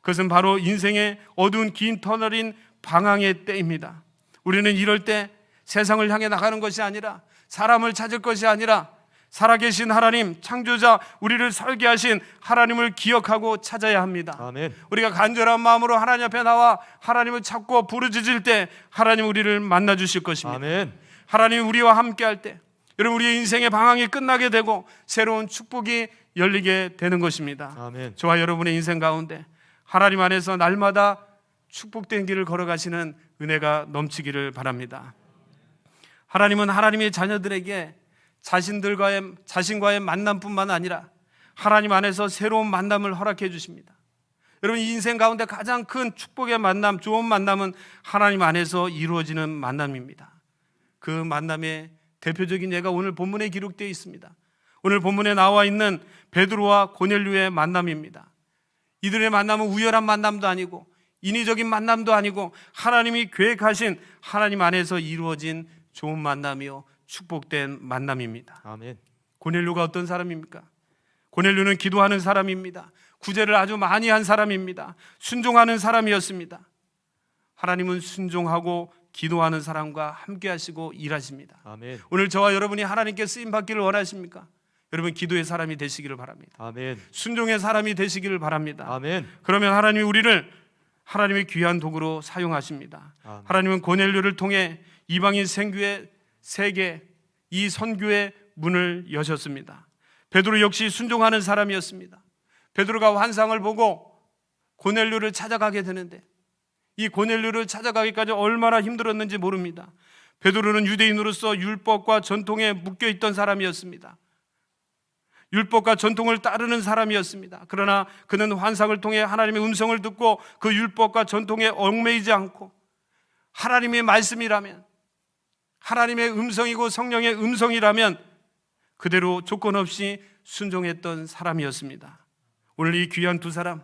그것은 바로 인생의 어두운 긴 터널인 방황의 때입니다. 우리는 이럴 때 세상을 향해 나가는 것이 아니라, 사람을 찾을 것이 아니라 살아계신 하나님, 창조자, 우리를 설계하신 하나님을 기억하고 찾아야 합니다. 아멘. 우리가 간절한 마음으로 하나님 앞에 나와 하나님을 찾고 부르짖을 때 하나님 우리를 만나 주실 것입니다. 아멘. 하나님이 우리와 함께 할 때 여러분, 우리의 인생의 방황이 끝나게 되고 새로운 축복이 열리게 되는 것입니다. 아멘. 저와 여러분의 인생 가운데 하나님 안에서 날마다 축복된 길을 걸어가시는 은혜가 넘치기를 바랍니다. 하나님은 하나님의 자녀들에게 자신과의 만남뿐만 아니라 하나님 안에서 새로운 만남을 허락해 주십니다. 여러분, 이 인생 가운데 가장 큰 축복의 만남, 좋은 만남은 하나님 안에서 이루어지는 만남입니다. 그 만남의 대표적인 예가 오늘 본문에 기록되어 있습니다. 오늘 본문에 나와 있는 베드로와 고넬료의 만남입니다. 이들의 만남은 우연한 만남도 아니고 인위적인 만남도 아니고 하나님이 계획하신 하나님 안에서 이루어진 좋은 만남이요, 축복된 만남입니다. 아멘. 고넬료가 어떤 사람입니까? 고넬료는 기도하는 사람입니다. 구제를 아주 많이 한 사람입니다. 순종하는 사람이었습니다. 하나님은 순종하고 기도하는 사람과 함께 하시고 일하십니다. 아멘. 오늘 저와 여러분이 하나님께 쓰임 받기를 원하십니까? 여러분, 기도의 사람이 되시기를 바랍니다. 아멘. 순종의 사람이 되시기를 바랍니다. 아멘. 그러면 하나님이 우리를 하나님의 귀한 도구로 사용하십니다. 아멘. 하나님은 고넬료를 통해 이방인 생교의 세계, 이 선교의 문을 여셨습니다. 베드로 역시 순종하는 사람이었습니다. 베드로가 환상을 보고 고넬료를 찾아가게 되는데 이 고넬료를 찾아가기까지 얼마나 힘들었는지 모릅니다. 베드로는 유대인으로서 율법과 전통에 묶여있던 사람이었습니다. 율법과 전통을 따르는 사람이었습니다. 그러나 그는 환상을 통해 하나님의 음성을 듣고 그 율법과 전통에 얽매이지 않고 하나님의 말씀이라면, 하나님의 음성이고 성령의 음성이라면 그대로 조건 없이 순종했던 사람이었습니다. 오늘 이 귀한 두 사람,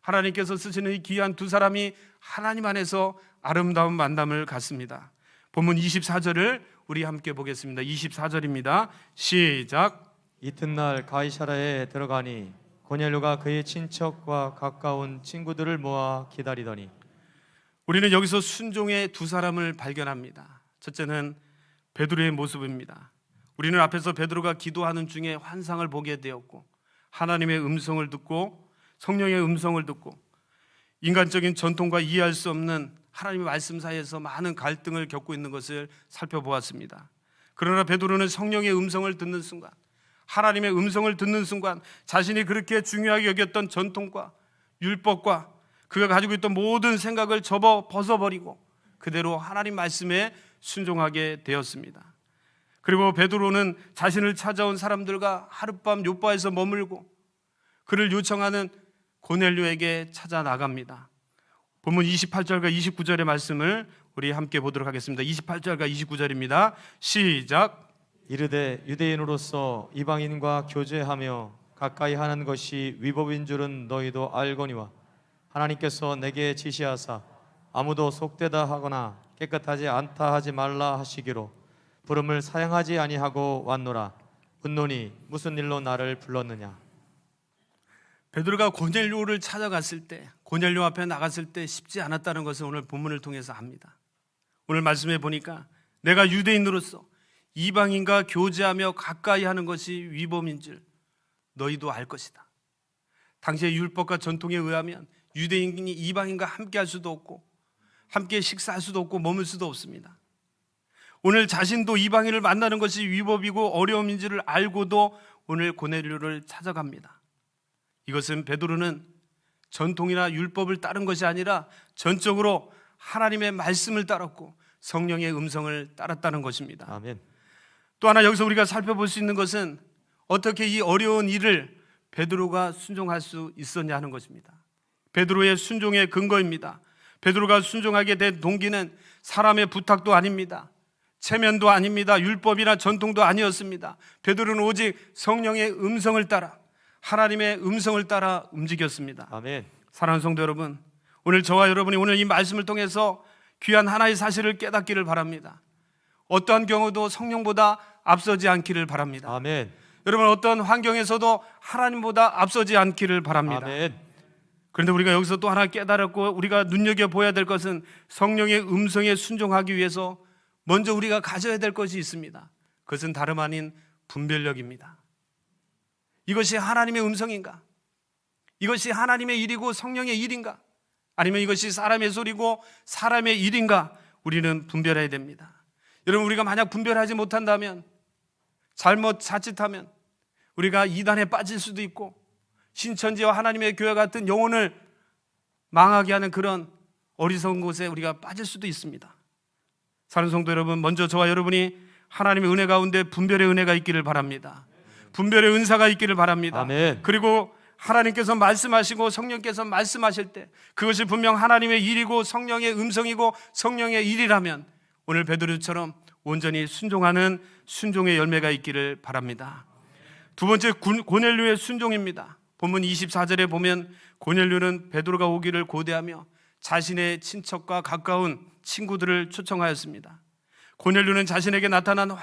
하나님께서 쓰시는 이 귀한 두 사람이 하나님 안에서 아름다운 만남을 갖습니다. 본문 24절을 우리 함께 보겠습니다. 24절입니다. 시작. 이튿날 가이사라에 들어가니 고넬료가 그의 친척과 가까운 친구들을 모아 기다리더니. 우리는 여기서 순종의 두 사람을 발견합니다. 첫째는 베드로의 모습입니다. 우리는 앞에서 베드로가 기도하는 중에 환상을 보게 되었고, 하나님의 음성을 듣고, 성령의 음성을 듣고, 인간적인 전통과 이해할 수 없는 하나님의 말씀 사이에서 많은 갈등을 겪고 있는 것을 살펴보았습니다. 그러나 베드로는 성령의 음성을 듣는 순간, 하나님의 음성을 듣는 순간 자신이 그렇게 중요하게 여겼던 전통과 율법과 그가 가지고 있던 모든 생각을 벗어버리고 그대로 하나님 말씀에 순종하게 되었습니다. 그리고 베드로는 자신을 찾아온 사람들과 하룻밤 요바에서 머물고 그를 요청하는 고넬료에게 찾아 나갑니다. 본문 28절과 29절의 말씀을 우리 함께 보도록 하겠습니다. 28절과 29절입니다. 시작. 이르되 유대인으로서 이방인과 교제하며 가까이 하는 것이 위법인 줄은 너희도 알거니와 하나님께서 내게 지시하사 아무도 속되다 하거나 깨끗하지 않다 하지 말라 하시기로 부름을 사양하지 아니하고 왔노라. 묻노니 무슨 일로 나를 불렀느냐. 베드로가 고넬료를 찾아갔을 때, 고넬료 앞에 나갔을 때 쉽지 않았다는 것을 오늘 본문을 통해서 압니다. 오늘 말씀해 보니까 내가 유대인으로서 이방인과 교제하며 가까이 하는 것이 위법인 줄 너희도 알 것이다. 당시의 율법과 전통에 의하면 유대인이 이방인과 함께 할 수도 없고 함께 식사할 수도 없고 머물 수도 없습니다. 오늘 자신도 이방인을 만나는 것이 위법이고 어려움인 줄을 알고도 오늘 고넬료를 찾아갑니다. 이것은 베드로는 전통이나 율법을 따른 것이 아니라 전적으로 하나님의 말씀을 따랐고 성령의 음성을 따랐다는 것입니다. 아멘. 또 하나 여기서 우리가 살펴볼 수 있는 것은 어떻게 이 어려운 일을 베드로가 순종할 수 있었냐 하는 것입니다. 베드로의 순종의 근거입니다. 베드로가 순종하게 된 동기는 사람의 부탁도 아닙니다. 체면도 아닙니다. 율법이나 전통도 아니었습니다. 베드로는 오직 성령의 음성을 따라 하나님의 음성을 따라 움직였습니다. 아멘. 사랑하는 성도 여러분, 오늘 저와 여러분이 오늘 이 말씀을 통해서 귀한 하나의 사실을 깨닫기를 바랍니다. 어떠한 경우도 성령보다 앞서지 않기를 바랍니다. 아멘. 여러분, 어떤 환경에서도 하나님보다 앞서지 않기를 바랍니다. 아멘. 그런데 우리가 여기서 또 하나 깨달았고 우리가 눈여겨보아야 될 것은 성령의 음성에 순종하기 위해서 먼저 우리가 가져야 될 것이 있습니다. 그것은 다름 아닌 분별력입니다. 이것이 하나님의 음성인가? 이것이 하나님의 일이고 성령의 일인가? 아니면 이것이 사람의 소리고 사람의 일인가? 우리는 분별해야 됩니다. 여러분, 우리가 만약 분별하지 못한다면, 자칫하면 우리가 이단에 빠질 수도 있고 신천지와 하나님의 교회 같은 영혼을 망하게 하는 그런 어리석은 곳에 우리가 빠질 수도 있습니다. 사랑하는 성도 여러분, 먼저 저와 여러분이 하나님의 은혜 가운데 분별의 은혜가 있기를 바랍니다. 분별의 은사가 있기를 바랍니다. 아멘. 그리고 하나님께서 말씀하시고 성령께서 말씀하실 때 그것이 분명 하나님의 일이고 성령의 음성이고 성령의 일이라면 오늘 베드로처럼 온전히 순종하는 순종의 열매가 있기를 바랍니다. 두 번째, 고넬료의 순종입니다. 본문 24절에 보면 고넬료는 베드로가 오기를 고대하며 자신의 친척과 가까운 친구들을 초청하였습니다. 고넬료는 자신에게 나타난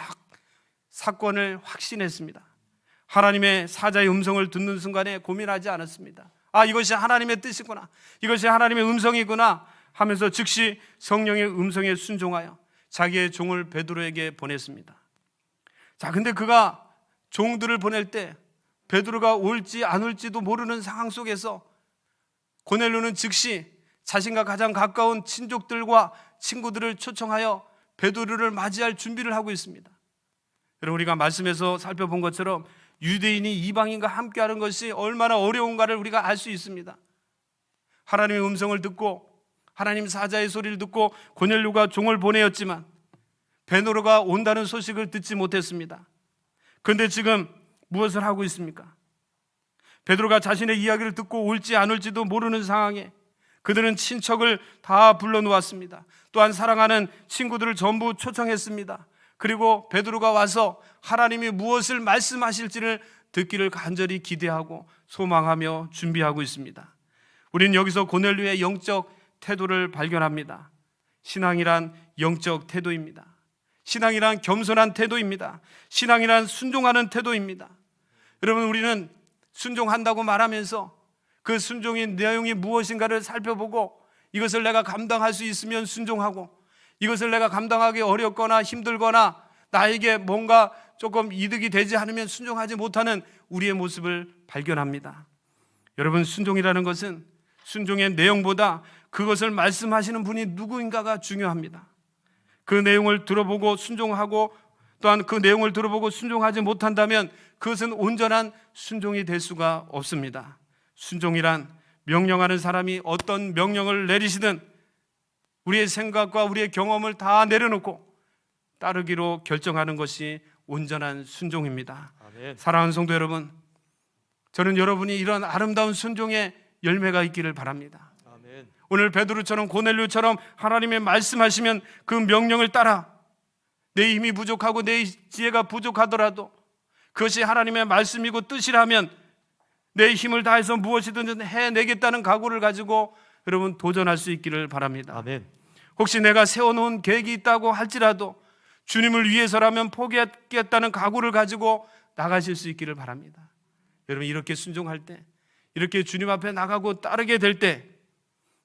사건을 확신했습니다. 하나님의 사자의 음성을 듣는 순간에 고민하지 않았습니다. 아, 이것이 하나님의 뜻이구나, 이것이 하나님의 음성이구나 하면서 즉시 성령의 음성에 순종하여 자기의 종을 베드로에게 보냈습니다. 자, 근데 그가 종들을 보낼 때 베드로가 올지 안 올지도 모르는 상황 속에서 고넬료는 즉시 자신과 가장 가까운 친족들과 친구들을 초청하여 베드로를 맞이할 준비를 하고 있습니다. 여러분, 우리가 말씀에서 살펴본 것처럼 유대인이 이방인과 함께하는 것이 얼마나 어려운가를 우리가 알 수 있습니다. 하나님의 음성을 듣고 하나님 사자의 소리를 듣고 고넬료가 종을 보내었지만 베드로가 온다는 소식을 듣지 못했습니다. 그런데 지금 무엇을 하고 있습니까? 베드로가 자신의 이야기를 듣고 올지 안 올지도 모르는 상황에 그들은 친척을 다 불러놓았습니다. 또한 사랑하는 친구들을 전부 초청했습니다. 그리고 베드로가 와서 하나님이 무엇을 말씀하실지를 듣기를 간절히 기대하고 소망하며 준비하고 있습니다. 우리는 여기서 고넬료의 영적 태도를 발견합니다. 신앙이란 영적 태도입니다. 신앙이란 겸손한 태도입니다. 신앙이란 순종하는 태도입니다. 여러분, 우리는 순종한다고 말하면서 그 순종의 내용이 무엇인가를 살펴보고 이것을 내가 감당할 수 있으면 순종하고, 이것을 내가 감당하기 어렵거나 힘들거나 나에게 뭔가 조금 이득이 되지 않으면 순종하지 못하는 우리의 모습을 발견합니다. 여러분, 순종이라는 것은 순종의 내용보다 그것을 말씀하시는 분이 누구인가가 중요합니다. 그 내용을 들어보고 순종하고 또한 그 내용을 들어보고 순종하지 못한다면 그것은 온전한 순종이 될 수가 없습니다. 순종이란 명령하는 사람이 어떤 명령을 내리시든 우리의 생각과 우리의 경험을 다 내려놓고 따르기로 결정하는 것이 온전한 순종입니다. 아멘. 사랑하는 성도 여러분, 저는 여러분이 이런 아름다운 순종의 열매가 있기를 바랍니다. 아멘. 오늘 베드로처럼 고넬료처럼 하나님의 말씀하시면 그 명령을 따라 내 힘이 부족하고 내 지혜가 부족하더라도 그것이 하나님의 말씀이고 뜻이라면 내 힘을 다해서 무엇이든 해내겠다는 각오를 가지고 여러분 도전할 수 있기를 바랍니다. 아멘. 혹시 내가 세워놓은 계획이 있다고 할지라도 주님을 위해서라면 포기하겠다는 각오를 가지고 나가실 수 있기를 바랍니다. 여러분, 이렇게 순종할 때, 이렇게 주님 앞에 나가고 따르게 될 때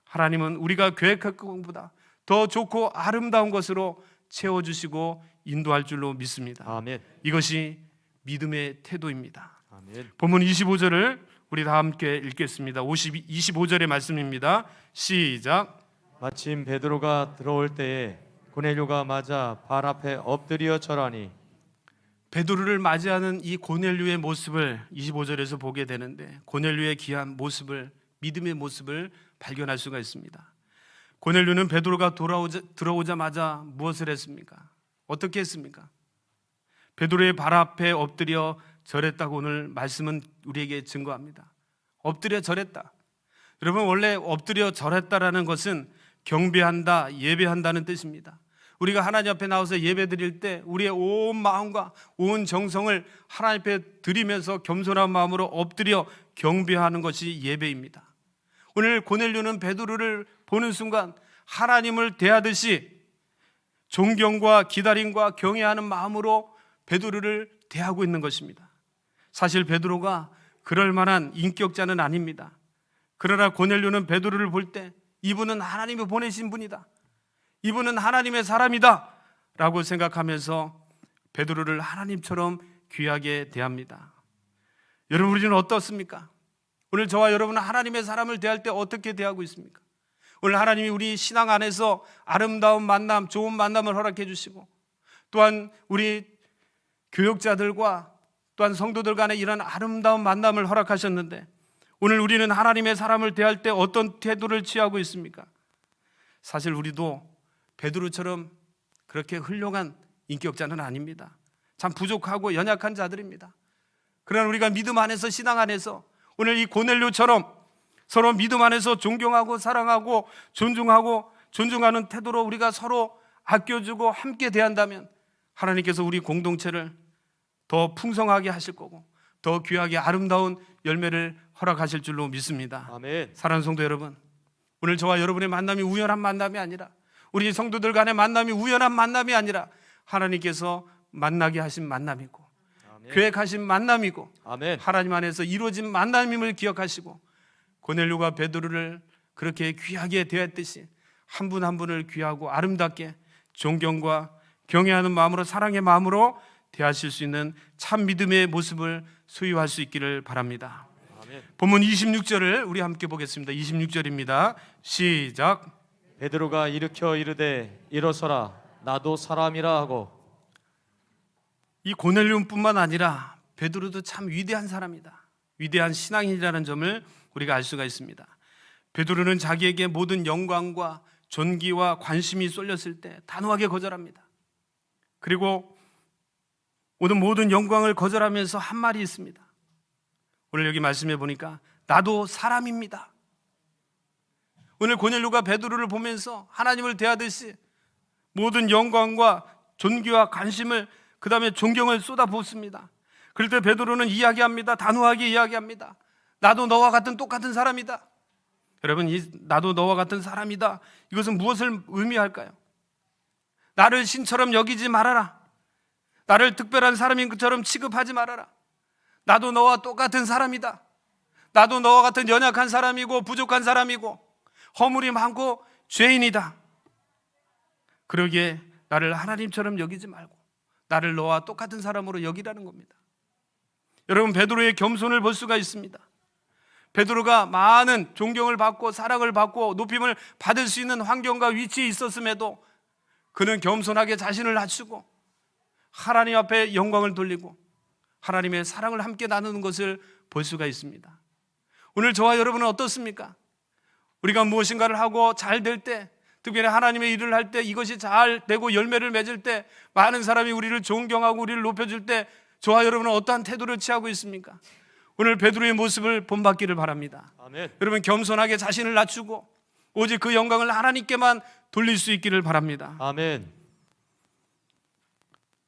하나님은 우리가 계획한 것보다 더 좋고 아름다운 것으로 채워주시고 인도할 줄로 믿습니다. 아멘. 이것이 믿음의 태도입니다. 아멘. 본문 25절을 우리 다 함께 읽겠습니다. 25절의 말씀입니다. 시작. 마침 베드로가 들어올 때에 고넬료가 맞아 발 앞에 엎드려 절하니. 베드로를 맞이하는 이 고넬료의 모습을 25절에서 보게 되는데, 고넬료의 귀한 모습을, 믿음의 모습을 발견할 수가 있습니다. 고넬료는 베드로가 들어오자마자 무엇을 했습니까? 어떻게 했습니까? 베드로의 발 앞에 엎드려 절했다고 오늘 말씀은 우리에게 증거합니다. 엎드려 절했다. 여러분, 원래 엎드려 절했다라는 것은 경배한다, 예배한다는 뜻입니다. 우리가 하나님 앞에 나와서 예배 드릴 때 우리의 온 마음과 온 정성을 하나님 앞에 드리면서 겸손한 마음으로 엎드려 경배하는 것이 예배입니다. 오늘 고넬료는 베드로를 보는 순간 하나님을 대하듯이 존경과 기다림과 경외하는 마음으로 베드로를 대하고 있는 것입니다. 사실 베드로가 그럴 만한 인격자는 아닙니다. 그러나 고넬료는 베드로를 볼 때 이분은 하나님이 보내신 분이다, 이분은 하나님의 사람이다 라고 생각하면서 베드로를 하나님처럼 귀하게 대합니다. 여러분, 우리는 어떻습니까? 오늘 저와 여러분은 하나님의 사람을 대할 때 어떻게 대하고 있습니까? 오늘 하나님이 우리 신앙 안에서 아름다운 만남, 좋은 만남을 허락해 주시고, 또한 우리 교역자들과 또한 성도들 간에 이런 아름다운 만남을 허락하셨는데, 오늘 우리는 하나님의 사람을 대할 때 어떤 태도를 취하고 있습니까? 사실 우리도 베드로처럼 그렇게 훌륭한 인격자는 아닙니다. 참 부족하고 연약한 자들입니다. 그러나 우리가 믿음 안에서, 신앙 안에서 오늘 이 고넬료처럼 서로 믿음 안에서 존경하고 사랑하고 존중하는 태도로 우리가 서로 아껴주고 함께 대한다면 하나님께서 우리 공동체를 더 풍성하게 하실 거고 더 귀하게 아름다운 열매를 허락하실 줄로 믿습니다. 아멘. 사랑하는 성도 여러분, 오늘 저와 여러분의 만남이 우연한 만남이 아니라, 우리 성도들 간의 만남이 우연한 만남이 아니라 하나님께서 만나게 하신 만남이고, 아멘. 계획하신 만남이고, 아멘. 하나님 안에서 이루어진 만남임을 기억하시고, 고넬료가 베드로를 그렇게 귀하게 대했듯이 한 분 한 분을 귀하고 아름답게 존경과 경외하는 마음으로, 사랑의 마음으로 대하실 수 있는 참 믿음의 모습을 소유할 수 있기를 바랍니다. 아멘. 본문 26절을 우리 함께 보겠습니다. 26절입니다. 시작. 베드로가 일으켜 이르되 일어서라, 나도 사람이라 하고. 이 고넬료뿐만 아니라 베드로도 참 위대한 사람이다, 위대한 신앙인이라는 점을 우리가 알 수가 있습니다. 베드로는 자기에게 모든 영광과 존귀와 관심이 쏠렸을 때 단호하게 거절합니다. 그리고 오늘 모든 영광을 거절하면서 한 말이 있습니다. 오늘 여기 말씀해 보니까 나도 사람입니다. 오늘 고넬료가 베드로를 보면서 하나님을 대하듯이 모든 영광과 존귀와 관심을, 그 다음에 존경을 쏟아붓습니다. 그럴 때 베드로는 이야기합니다. 단호하게 이야기합니다. 나도 너와 같은 똑같은 사람이다. 여러분, 나도 너와 같은 사람이다, 이것은 무엇을 의미할까요? 나를 신처럼 여기지 말아라. 나를 특별한 사람인 것처럼 취급하지 말아라. 나도 너와 똑같은 사람이다. 나도 너와 같은 연약한 사람이고 부족한 사람이고 허물이 많고 죄인이다. 그러기에 나를 하나님처럼 여기지 말고 나를 너와 똑같은 사람으로 여기라는 겁니다. 여러분, 베드로의 겸손을 볼 수가 있습니다. 베드로가 많은 존경을 받고 사랑을 받고 높임을 받을 수 있는 환경과 위치에 있었음에도 그는 겸손하게 자신을 낮추고 하나님 앞에 영광을 돌리고 하나님의 사랑을 함께 나누는 것을 볼 수가 있습니다. 오늘 저와 여러분은 어떻습니까? 우리가 무엇인가를 하고 잘 될 때, 특별히 하나님의 일을 할 때, 이것이 잘 되고 열매를 맺을 때, 많은 사람이 우리를 존경하고 우리를 높여줄 때 저와 여러분은 어떠한 태도를 취하고 있습니까? 오늘 베드로의 모습을 본받기를 바랍니다. 아멘. 여러분, 겸손하게 자신을 낮추고 오직 그 영광을 하나님께만 돌릴 수 있기를 바랍니다. 아멘.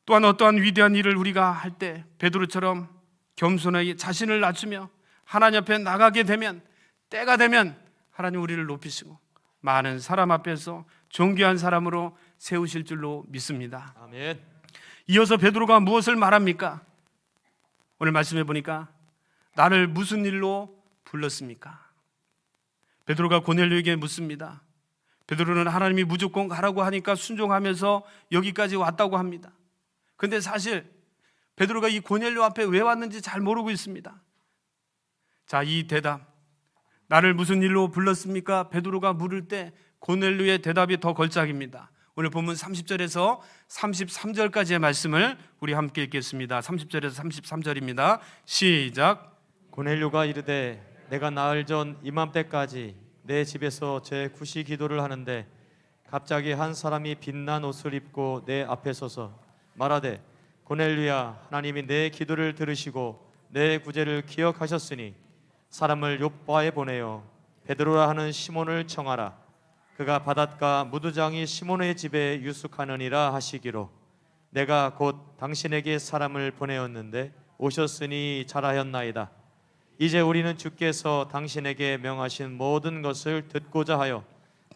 또한 어떠한 위대한 일을 우리가 할 때 베드로처럼 겸손하게 자신을 낮추며 하나님 앞에 나가게 되면, 때가 되면 하나님 우리를 높이시고 많은 사람 앞에서 존귀한 사람으로 세우실 줄로 믿습니다. 아멘. 이어서 베드로가 무엇을 말합니까? 오늘 말씀해 보니까 나를 무슨 일로 불렀습니까? 베드로가 고넬료에게 묻습니다. 베드로는 하나님이 무조건 가라고 하니까 순종하면서 여기까지 왔다고 합니다. 근데 사실 베드로가 이 고넬료 앞에 왜 왔는지 잘 모르고 있습니다. 자, 이 대답, 나를 무슨 일로 불렀습니까? 베드로가 물을 때 고넬료의 대답이 더 걸작입니다. 오늘 본문 30절에서 33절까지의 말씀을 우리 함께 읽겠습니다. 30절에서 33절입니다. 시작. 고넬료가 이르되 내가 나흘 전 이맘때까지 내 집에서 제 구시 기도를 하는데 갑자기 한 사람이 빛난 옷을 입고 내 앞에 서서 말하되 고넬료야, 하나님이 내 기도를 들으시고 내 구제를 기억하셨으니 사람을 욥바에 보내어 베드로라 하는 시몬을 청하라. 그가 바닷가 무두장이 시몬의 집에 유숙하느니라 하시기로 내가 곧 당신에게 사람을 보내었는데 오셨으니 잘하였나이다. 이제 우리는 주께서 당신에게 명하신 모든 것을 듣고자 하여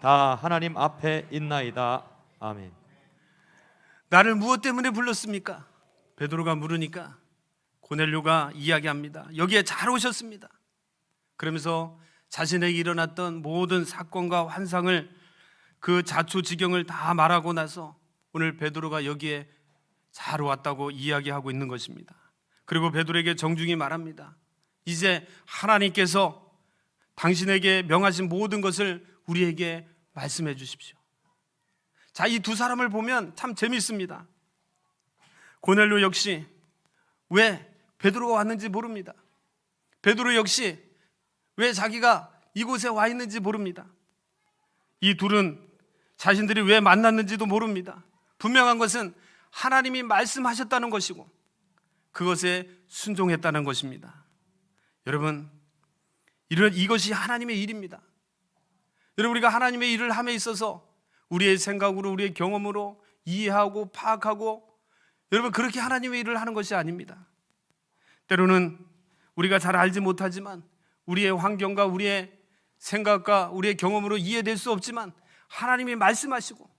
다 하나님 앞에 있나이다. 아멘. 나를 무엇 때문에 불렀습니까? 베드로가 물으니까 고넬료가 이야기합니다. 여기에 잘 오셨습니다. 그러면서 자신에게 일어났던 모든 사건과 환상을, 그 자초지경을 다 말하고 나서 오늘 베드로가 여기에 잘 왔다고 이야기하고 있는 것입니다. 그리고 베드로에게 정중히 말합니다. 이제 하나님께서 당신에게 명하신 모든 것을 우리에게 말씀해 주십시오. 자, 이 두 사람을 보면 참 재밌습니다. 고넬료 역시 왜 베드로가 왔는지 모릅니다. 베드로 역시 왜 자기가 이곳에 와 있는지 모릅니다. 이 둘은 자신들이 왜 만났는지도 모릅니다. 분명한 것은 하나님이 말씀하셨다는 것이고 그것에 순종했다는 것입니다. 여러분, 이것이 하나님의 일입니다. 여러분, 우리가 하나님의 일을 함에 있어서 우리의 생각으로, 우리의 경험으로 이해하고 파악하고, 여러분, 그렇게 하나님의 일을 하는 것이 아닙니다. 때로는 우리가 잘 알지 못하지만 우리의 환경과 우리의 생각과 우리의 경험으로 이해될 수 없지만 하나님이 말씀하시고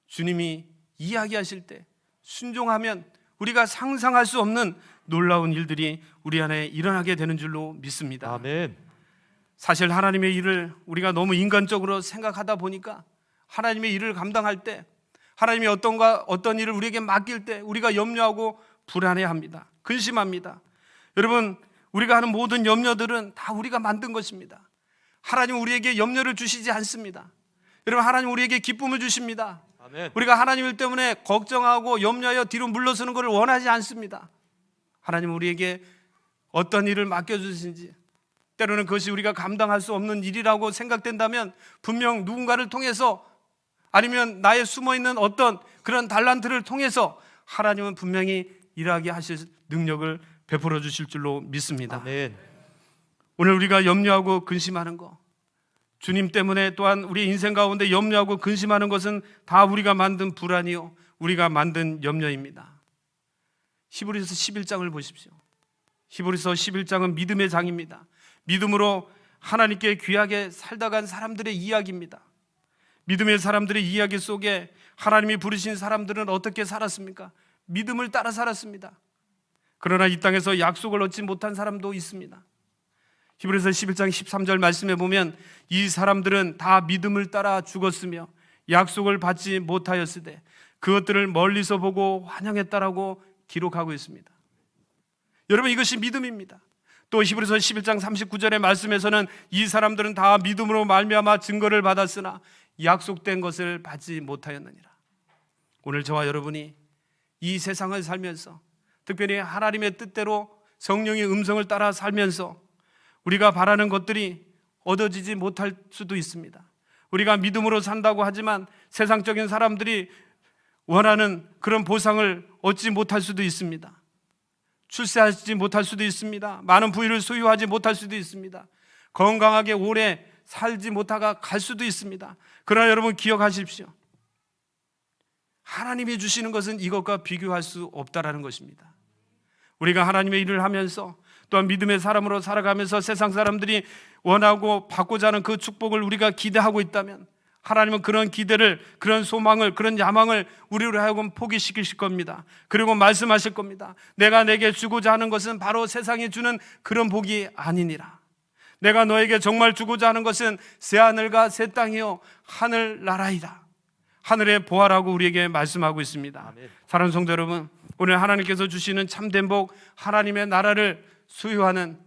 주님이 이야기하실 때 순종하면 우리가 상상할 수 없는 놀라운 일들이 우리 안에 일어나게 되는 줄로 믿습니다. 아멘. 사실 하나님의 일을 우리가 너무 인간적으로 생각하다 보니까 하나님의 일을 감당할 때, 하나님이 어떤 일을 우리에게 맡길 때 우리가 염려하고 불안해합니다. 근심합니다. 여러분, 우리가 하는 모든 염려들은 다 우리가 만든 것입니다. 하나님은 우리에게 염려를 주시지 않습니다. 여러분, 하나님은 우리에게 기쁨을 주십니다. 아멘. 우리가 하나님을 때문에 걱정하고 염려하여 뒤로 물러서는 것을 원하지 않습니다. 하나님은 우리에게 어떤 일을 맡겨주신지, 때로는 그것이 우리가 감당할 수 없는 일이라고 생각된다면 분명 누군가를 통해서, 아니면 나의 숨어있는 어떤 그런 달란트를 통해서 하나님은 분명히 일하게 하실 능력을 베풀어 주실 줄로 믿습니다. 아멘. 오늘 우리가 염려하고 근심하는 것, 주님 때문에 또한 우리 인생 가운데 염려하고 근심하는 것은 다 우리가 만든 불안이요, 우리가 만든 염려입니다. 히브리서 11장을 보십시오. 히브리서 11장은 믿음의 장입니다. 믿음으로 하나님께 귀하게 살다 간 사람들의 이야기입니다. 믿음의 사람들의 이야기 속에 하나님이 부르신 사람들은 어떻게 살았습니까? 믿음을 따라 살았습니다. 그러나 이 땅에서 약속을 얻지 못한 사람도 있습니다. 히브리서 11장 13절 말씀에 보면 이 사람들은 다 믿음을 따라 죽었으며 약속을 받지 못하였으되 그것들을 멀리서 보고 환영했다라고 기록하고 있습니다. 여러분, 이것이 믿음입니다. 또 히브리서 11장 39절의 말씀에서는 이 사람들은 다 믿음으로 말미암아 증거를 받았으나 약속된 것을 받지 못하였느니라. 오늘 저와 여러분이 이 세상을 살면서, 특별히 하나님의 뜻대로 성령의 음성을 따라 살면서 우리가 바라는 것들이 얻어지지 못할 수도 있습니다. 우리가 믿음으로 산다고 하지만 세상적인 사람들이 원하는 그런 보상을 얻지 못할 수도 있습니다. 출세하지 못할 수도 있습니다. 많은 부유를 소유하지 못할 수도 있습니다. 건강하게 오래 살지 못하가 갈 수도 있습니다. 그러나 여러분 기억하십시오. 하나님이 주시는 것은 이것과 비교할 수 없다라는 것입니다. 우리가 하나님의 일을 하면서 또한 믿음의 사람으로 살아가면서 세상 사람들이 원하고 받고자 하는 그 축복을 우리가 기대하고 있다면 하나님은 그런 기대를, 그런 소망을, 그런 야망을 우리로 하여금 포기시키실 겁니다. 그리고 말씀하실 겁니다. 내가 내게 주고자 하는 것은 바로 세상이 주는 그런 복이 아니니라. 내가 너에게 정말 주고자 하는 것은 새하늘과 새 땅이요 하늘 나라이다. 하늘의 보아라고 우리에게 말씀하고 있습니다. 아멘. 사랑하는 성도 여러분, 오늘 하나님께서 주시는 참된 복, 하나님의 나라를 소유하는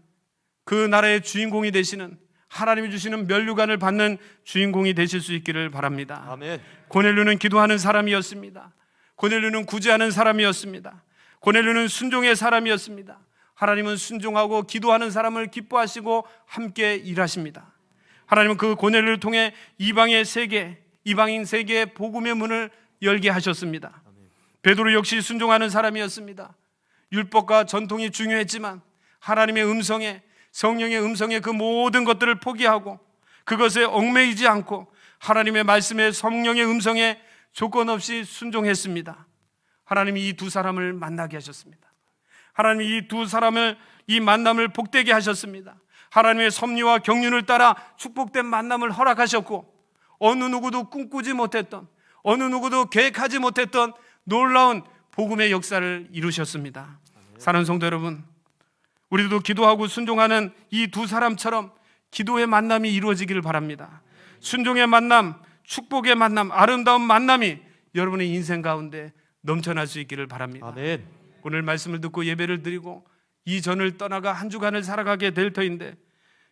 그 나라의 주인공이 되시는, 하나님이 주시는 면류관을 받는 주인공이 되실 수 있기를 바랍니다. 아멘. 고넬료는 기도하는 사람이었습니다. 고넬료는 구제하는 사람이었습니다. 고넬료는 순종의 사람이었습니다. 하나님은 순종하고 기도하는 사람을 기뻐하시고 함께 일하십니다. 하나님은 그 고넬료를 통해 이방인 세계의 복음의 문을 열게 하셨습니다. 베드로 역시 순종하는 사람이었습니다. 율법과 전통이 중요했지만 하나님의 음성에, 성령의 음성에 그 모든 것들을 포기하고 그것에 얽매이지 않고 하나님의 말씀에, 성령의 음성에 조건 없이 순종했습니다. 하나님이 이 두 사람을 만나게 하셨습니다. 하나님이 이 두 사람을, 이 만남을 복되게 하셨습니다. 하나님의 섭리와 경륜을 따라 축복된 만남을 허락하셨고 어느 누구도 꿈꾸지 못했던, 어느 누구도 계획하지 못했던 놀라운 복음의 역사를 이루셨습니다. 사랑하는 성도 여러분, 우리도 기도하고 순종하는 이 두 사람처럼 기도의 만남이 이루어지기를 바랍니다. 순종의 만남, 축복의 만남, 아름다운 만남이 여러분의 인생 가운데 넘쳐날 수 있기를 바랍니다. 아멘. 오늘 말씀을 듣고 예배를 드리고 이 전을 떠나가 한 주간을 살아가게 될 터인데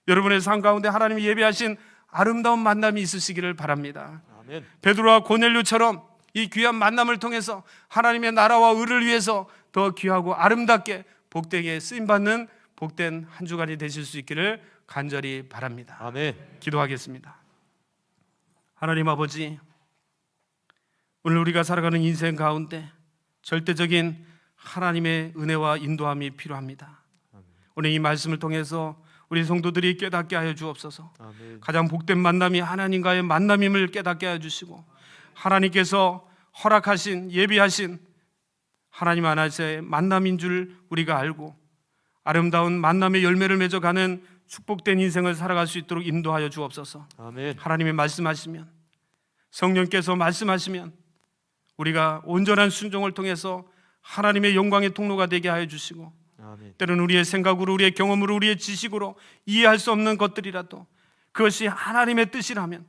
여러분의 삶 가운데 하나님이 예배하신 아름다운 만남이 있으시기를 바랍니다. 아멘. 베드로와 고넬료처럼 이 귀한 만남을 통해서 하나님의 나라와 의를 위해서 더 귀하고 아름답게 복되게 쓰임받는 복된 한 주간이 되실 수 있기를 간절히 바랍니다. 아멘. 기도하겠습니다. 하나님 아버지, 오늘 우리가 살아가는 인생 가운데 절대적인 하나님의 은혜와 인도함이 필요합니다. 오늘 이 말씀을 통해서 우리 성도들이 깨닫게 하여 주옵소서. 아멘. 가장 복된 만남이 하나님과의 만남임을 깨닫게 하여 주시고 하나님께서 허락하신, 예비하신 하나님 하나님의 만남인 줄 우리가 알고 아름다운 만남의 열매를 맺어가는 축복된 인생을 살아갈 수 있도록 인도하여 주옵소서. 아멘. 하나님이 말씀하시면, 성령께서 말씀하시면 우리가 온전한 순종을 통해서 하나님의 영광의 통로가 되게 하여 주시고 아멘. 때로는 우리의 생각으로, 우리의 경험으로, 우리의 지식으로 이해할 수 없는 것들이라도 그것이 하나님의 뜻이라면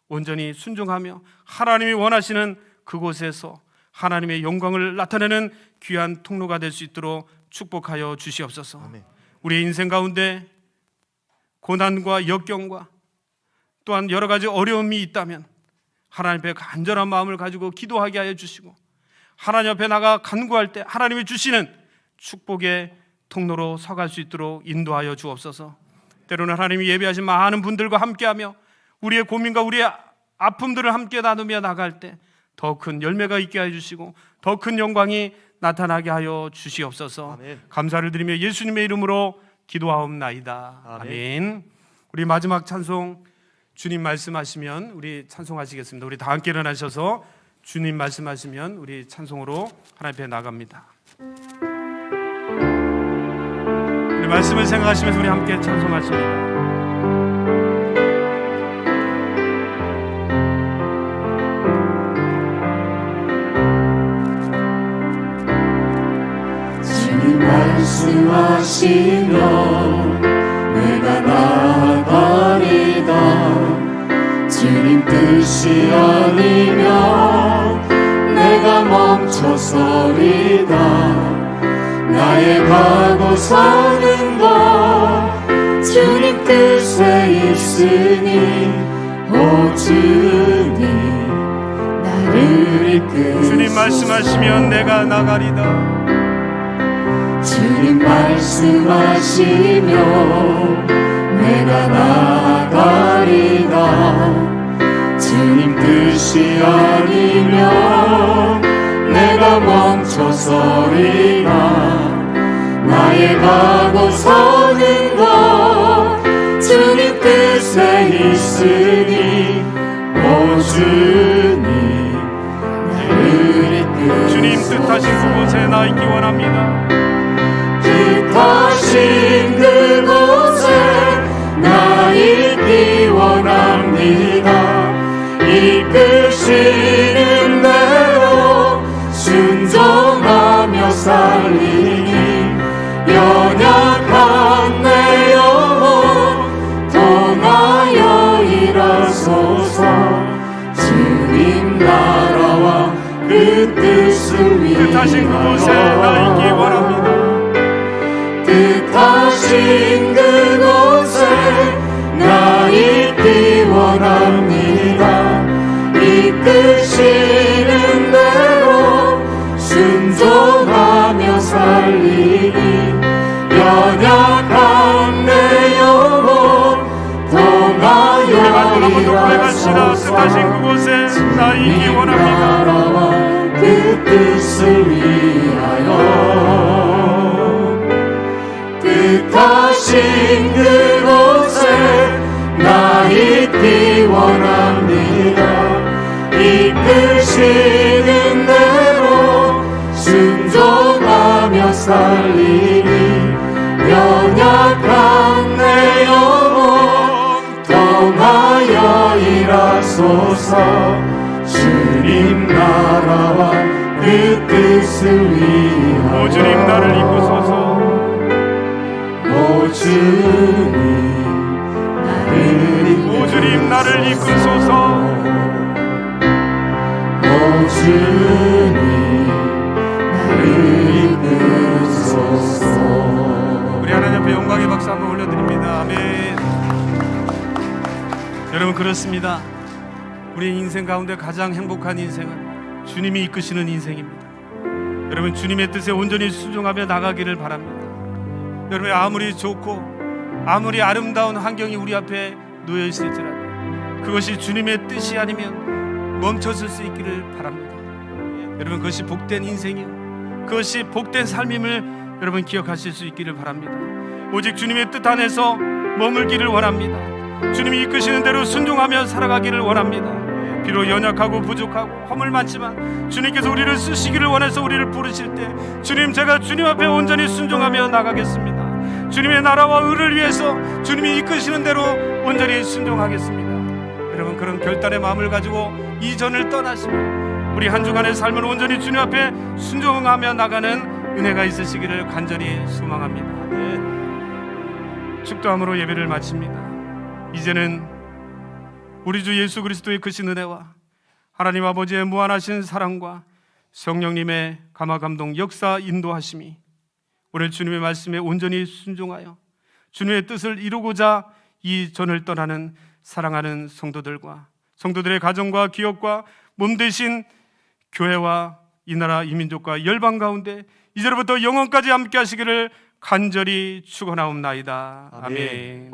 온전히 순종하며 하나님이 원하시는 그곳에서 하나님의 영광을 나타내는 귀한 통로가 될 수 있도록 축복하여 주시옵소서. 아멘. 우리의 인생 가운데 고난과 역경과 또한 여러 가지 어려움이 있다면 하나님 앞에 간절한 마음을 가지고 기도하게 하여 주시고 하나님 앞에 나가 간구할 때 하나님이 주시는 축복의 통로로 서갈 수 있도록 인도하여 주옵소서. 때로는 하나님이 예배하신 많은 분들과 함께하며 우리의 고민과 우리의 아픔들을 함께 나누며 나갈 때 더 큰 열매가 있게 하여 주시고 더 큰 영광이 나타나게 하여 주시옵소서. 아멘. 감사를 드리며 예수님의 이름으로 기도하옵나이다. 아멘. 아멘. 우리 마지막 찬송, 주님 말씀하시면 우리 찬송하시겠습니다. 우리 다 함께 일어나셔서 주님 말씀하시면 우리 찬송으로 하나님 앞에 나갑니다. 우리 말씀을 생각하시면서 우리 함께 찬송하십니다. 말씀하시며 내가 나아가리다. 주님 뜻이 아니면 내가 멈춰서리다. 나의 가고 사는 것 주님 뜻에 있으니 오 주님 나를 이끄소서. 주님 말씀하시면 내가 나가리다. 주님 말씀하시며 내가 나아가리다. 주님 뜻이 아니면 내가 멈춰서리라. 나의 가고 서는 것 주님 뜻에 있으니 오 주님 나를 이끄소서. 주님 뜻하신 그곳에 나 있기 원합니다. 뜻하신 그곳에 나 있기 원합니다. 이끄시는 대로 순종하며 살리니 연약한 내 영혼 통하여 일하소서. 주님 나라와 그 뜻을 위하여 뜻하신 그곳에 나 있기 원합니다. 뜻하신 그곳에 나 있기 원합니다. 이끄시는 대로 순종하며 살리니 연약한 내 영혼 통하여 고백합시다. 뜻하신 그곳에 나 있기 원합니다. 나라와 그 뜻을 위하여 뜻하신 그곳에 나 있기 원합니다. 이끄시는 대로 순종하며 살리니 연약한 내 영혼 통하여 일하소서. 주님 나라와 그 뜻을 위하여 오 주님 나를 이끄소서. 오 주님 나를 이끄소서. 오 주님 나를 이끄소서. 오 주님 나를 이끄소서. 우리 하나님 앞에 영광의 박수 한번 올려드립니다. 아멘. 여러분 그렇습니다. 우리 인생 가운데 가장 행복한 인생은 주님이 이끄시는 인생입니다. 여러분 주님의 뜻에 온전히 순종하며 나가기를 바랍니다. 여러분 아무리 좋고 아무리 아름다운 환경이 우리 앞에 놓여 있을지라도 그것이 주님의 뜻이 아니면 멈춰설 수 있기를 바랍니다. 여러분 그것이 복된 인생이요 그것이 복된 삶임을 여러분 기억하실 수 있기를 바랍니다. 오직 주님의 뜻 안에서 머물기를 원합니다. 주님이 이끄시는 대로 순종하며 살아가기를 원합니다. 비록 연약하고 부족하고 허물 많지만 주님께서 우리를 쓰시기를 원해서 우리를 부르실 때 주님 제가 주님 앞에 온전히 순종하며 나가겠습니다. 주님의 나라와 의를 위해서 주님이 이끄시는 대로 온전히 순종하겠습니다. 여러분 그런 결단의 마음을 가지고 이전을 떠나시며 우리 한 주간의 삶을 온전히 주님 앞에 순종하며 나가는 은혜가 있으시기를 간절히 소망합니다. 축도함으로 예배를 마칩니다. 이제는 우리 주 예수 그리스도의 크신 은혜와 하나님 아버지의 무한하신 사랑과 성령님의 감화 감동 역사 인도하심이 오늘 주님의 말씀에 온전히 순종하여 주님의 뜻을 이루고자 이 전을 떠나는 사랑하는 성도들과 성도들의 가정과 기업과 몸 대신 교회와 이 나라 이 민족과 열방 가운데 이제로부터 영원까지 함께 하시기를 간절히 축원하옵나이다. 아멘.